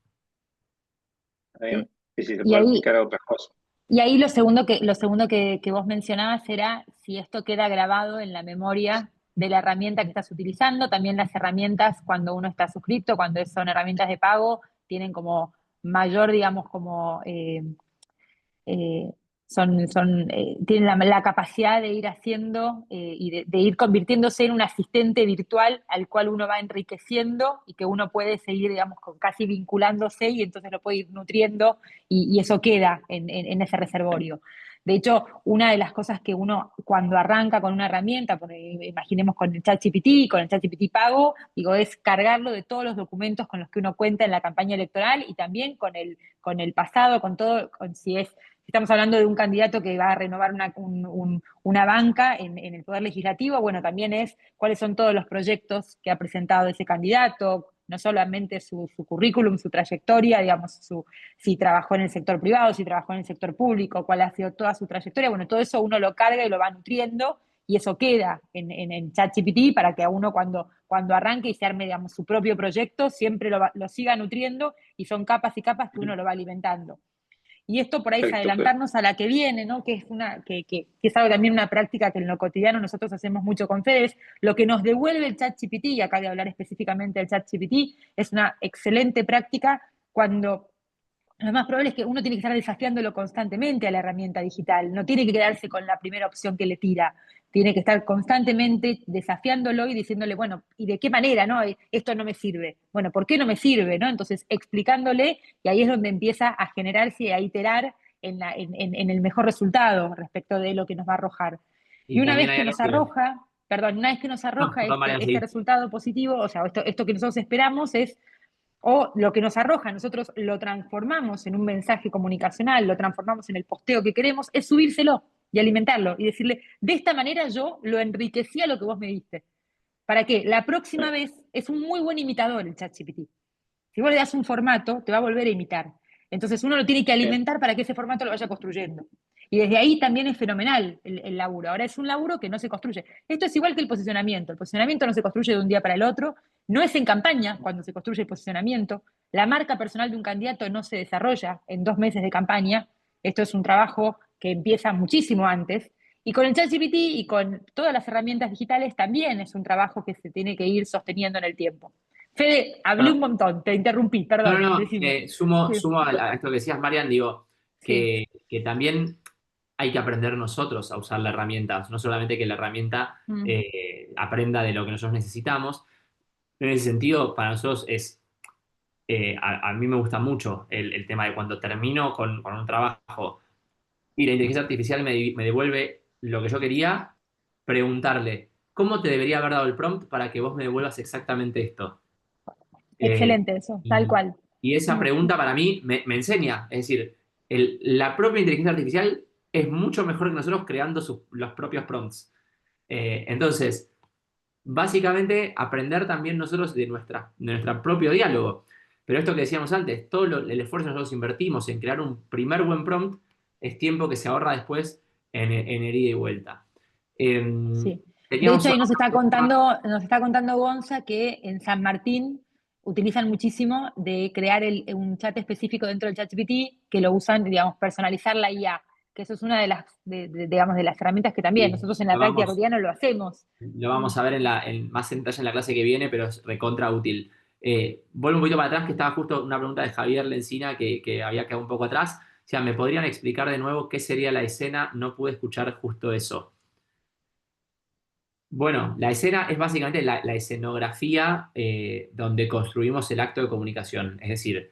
Y si se Y puede ahí, aplicar a otras cosas. Y ahí lo segundo que vos mencionabas era si esto queda grabado en la memoria de la herramienta que estás utilizando. También las herramientas, cuando uno está suscrito, cuando son herramientas de pago, tienen como mayor, digamos, como eh, tienen la capacidad de ir haciendo y de ir convirtiéndose en un asistente virtual al cual uno va enriqueciendo y que uno puede seguir, digamos, casi vinculándose y entonces lo puede ir nutriendo y eso queda en ese reservorio. De hecho, una de las cosas que uno cuando arranca con una herramienta, imaginemos con el ChatGPT, con el ChatGPT pago, digo, es cargarlo de todos los documentos con los que uno cuenta en la campaña electoral y también con el pasado, con todo, si estamos hablando de un candidato que va a renovar una banca en el Poder Legislativo, bueno, también es cuáles son todos los proyectos que ha presentado ese candidato, no solamente su currículum, su trayectoria, digamos, si trabajó en el sector privado, si trabajó en el sector público, cuál ha sido toda su trayectoria, bueno, todo eso uno lo carga y lo va nutriendo y eso queda en ChatGPT para que a uno cuando arranque y se arme, digamos, su propio proyecto, siempre lo siga nutriendo y son capas y capas que uno lo va alimentando. Y esto por ahí es Perfecto, adelantarnos a la que viene, ¿no? Que es algo también una práctica que en lo cotidiano nosotros hacemos mucho con Fede, es lo que nos devuelve el ChatGPT, y acá de hablar específicamente del ChatGPT, es una excelente práctica cuando lo más probable es que uno tiene que estar desafiándolo constantemente a la herramienta digital, no tiene que quedarse con la primera opción que le tira, tiene que estar constantemente desafiándolo y diciéndole, bueno, ¿y de qué manera, no? Esto no me sirve. Bueno, ¿por qué no me sirve, no? Entonces, explicándole, y ahí es donde empieza a generarse y a iterar en el mejor resultado respecto de lo que nos va a arrojar. Y Y una también vez hay que algo nos que... arroja, perdón, una vez que nos No, arroja perdón, Marian, este sí. resultado positivo, o sea, esto que nosotros esperamos es o lo que nos arroja, nosotros lo transformamos en un mensaje comunicacional, lo transformamos en el posteo que queremos, es subírselo y alimentarlo y decirle, de esta manera yo lo enriquecí a lo que vos me diste. ¿Para qué? La próxima vez es un muy buen imitador el ChatGPT. Si vos le das un formato, te va a volver a imitar. Entonces uno lo tiene que bien, alimentar para que ese formato lo vaya construyendo. Y desde ahí también es fenomenal el laburo. Ahora es un laburo que no se construye. Esto es igual que el posicionamiento. El posicionamiento no se construye de un día para el otro. No es en campaña cuando se construye el posicionamiento. La marca personal de un candidato no se desarrolla en 2 meses de campaña. Esto es un trabajo que empieza muchísimo antes. Y con el ChatGPT y con todas las herramientas digitales también es un trabajo que se tiene que ir sosteniendo en el tiempo. Fede, hablé un montón, te interrumpí, No, perdón, no, no, decime. Sí, sumo a esto que decías, Marian, digo, sí. que también hay que aprender nosotros a usar la herramienta, no solamente que la herramienta Mm, aprenda de lo que nosotros necesitamos. En ese sentido, para nosotros a mí me gusta mucho el tema de cuando termino con un trabajo y la inteligencia artificial me devuelve lo que yo quería, preguntarle, ¿cómo te debería haber dado el prompt para que vos me devuelvas exactamente esto? Eh, excelente eso, tal y, cual. y esa Mm, pregunta para mí me enseña, es decir, la propia inteligencia artificial es mucho mejor que nosotros creando los propios prompts. Entonces, básicamente aprender también nosotros de nuestro propio diálogo. Pero esto que decíamos antes, el esfuerzo que nosotros invertimos en crear un primer buen prompt es tiempo que se ahorra después en ida y vuelta. sí. De Teníamos hecho, ahí otra pregunta. nos está contando Gonza que en San Martín utilizan muchísimo de crear un chat específico dentro del ChatGPT que lo usan, digamos, personalizar la IA, que eso es una de las, digamos, de las herramientas que también Sí, nosotros en la práctica cotidiana lo hacemos. lo Mm, vamos a ver más en detalle en la clase que viene, pero es recontra útil. Vuelvo un poquito para atrás, que estaba justo una pregunta de Javier Lencina que había quedado un poco atrás. O sea, ¿me podrían explicar de nuevo qué sería la escena? No pude escuchar justo eso. Bueno, la escena es básicamente la escenografía donde construimos el acto de comunicación. Es decir,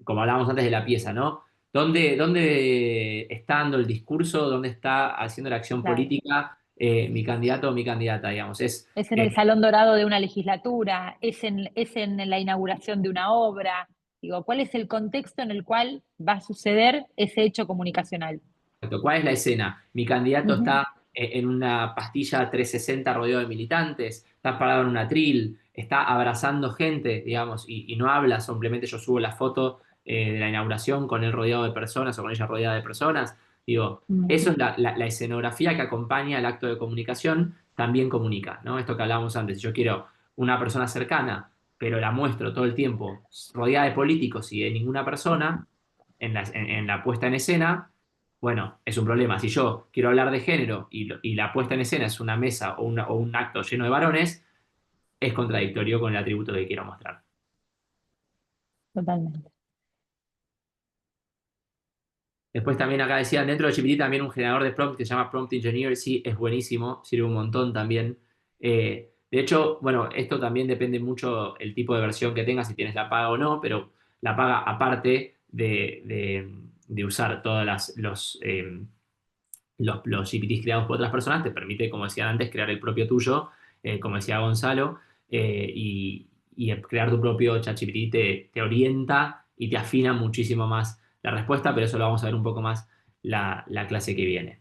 como hablábamos antes de la pieza, ¿no? ¿Dónde está dando el discurso? ¿Dónde está haciendo la acción claro. política mi candidato o mi candidata, digamos? Es en el Salón Dorado de una legislatura, es en la inauguración de una obra. Digo, ¿cuál es el contexto en el cual va a suceder ese hecho comunicacional? Exacto. ¿Cuál es la escena? Mi candidato Ujú. está en una pastilla 360 rodeado de militantes, está parado en un atril, está abrazando gente, digamos, y no habla, simplemente yo subo la foto de la inauguración con él rodeado de personas o con ella rodeada de personas. Digo, Mm. eso es la escenografía que acompaña el acto de comunicación, también comunica, ¿no? Esto que hablábamos antes, si yo quiero una persona cercana, pero la muestro todo el tiempo rodeada de políticos y de ninguna persona en la puesta en escena, bueno, es un problema. Si yo quiero hablar de género y la puesta en escena es una mesa o un acto lleno de varones, es contradictorio con el atributo que quiero mostrar. Totalmente. Después también acá decían, dentro de GPT también un generador de prompt que se llama Prompt Engineer, sí, es buenísimo, sirve un montón también. De hecho, bueno, esto también depende mucho el tipo de versión que tengas, si tienes la paga o no, pero la paga aparte de usar todas los GPTs creados por otras personas, te permite, como decía antes, crear el propio tuyo, como decía Gonzalo, y crear tu propio ChatGPT te orienta y te afina muchísimo más la respuesta, pero eso lo vamos a ver un poco más la clase que viene.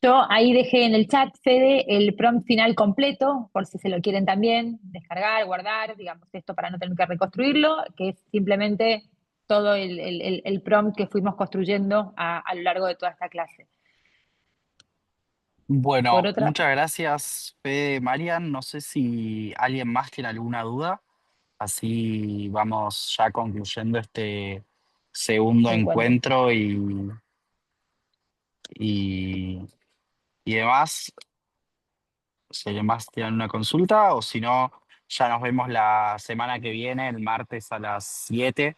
Yo ahí dejé en el chat, Fede, el prompt final completo, por si se lo quieren también descargar, guardar, digamos, esto para no tener que reconstruirlo, que es simplemente todo el prompt que fuimos construyendo a lo largo de toda esta clase. Por Bueno, otra, muchas gracias, Fede, Marian. No sé si alguien más tiene alguna duda. Así vamos ya concluyendo segundo Encuentro. encuentro y, y demás. Si alguien más tiene una consulta o si no, ya nos vemos la semana que viene, el martes a las 7,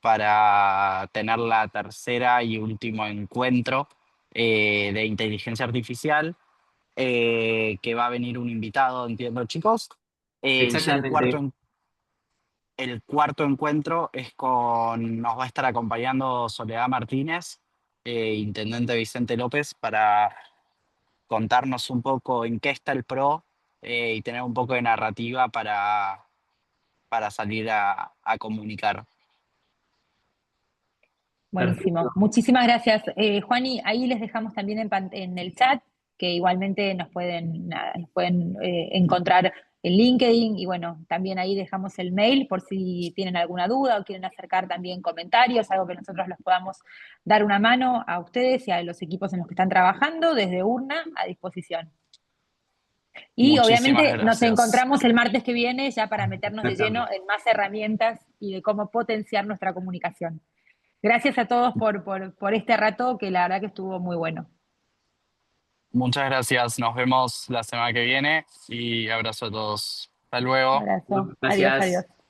para tener la tercera y último encuentro de inteligencia artificial, que va a venir un invitado, entiendo, chicos. Y Exactamente. el cuarto encuentro nos va a estar acompañando Soledad Martínez, intendente Vicente López, para contarnos un poco en qué está el PRO, y tener un poco de narrativa para salir a comunicar. Buenísimo. Perfecto. Muchísimas gracias, Juani. Ahí les dejamos también en el chat, que igualmente nos pueden encontrar en LinkedIn, y bueno, también ahí dejamos el mail por si tienen alguna duda o quieren acercar también comentarios, algo que nosotros los podamos dar una mano a ustedes y a los equipos en los que están trabajando, desde Urna a disposición. Y Muchísimas obviamente nos gracias. encontramos el martes que viene ya para meternos de lleno Exactamente. en más herramientas y de cómo potenciar nuestra comunicación. Gracias a todos por este rato, que la verdad que estuvo muy bueno. Muchas gracias. Nos vemos la semana que viene y abrazo a todos. Hasta luego. Abrazo. Adiós, Gracias. adiós.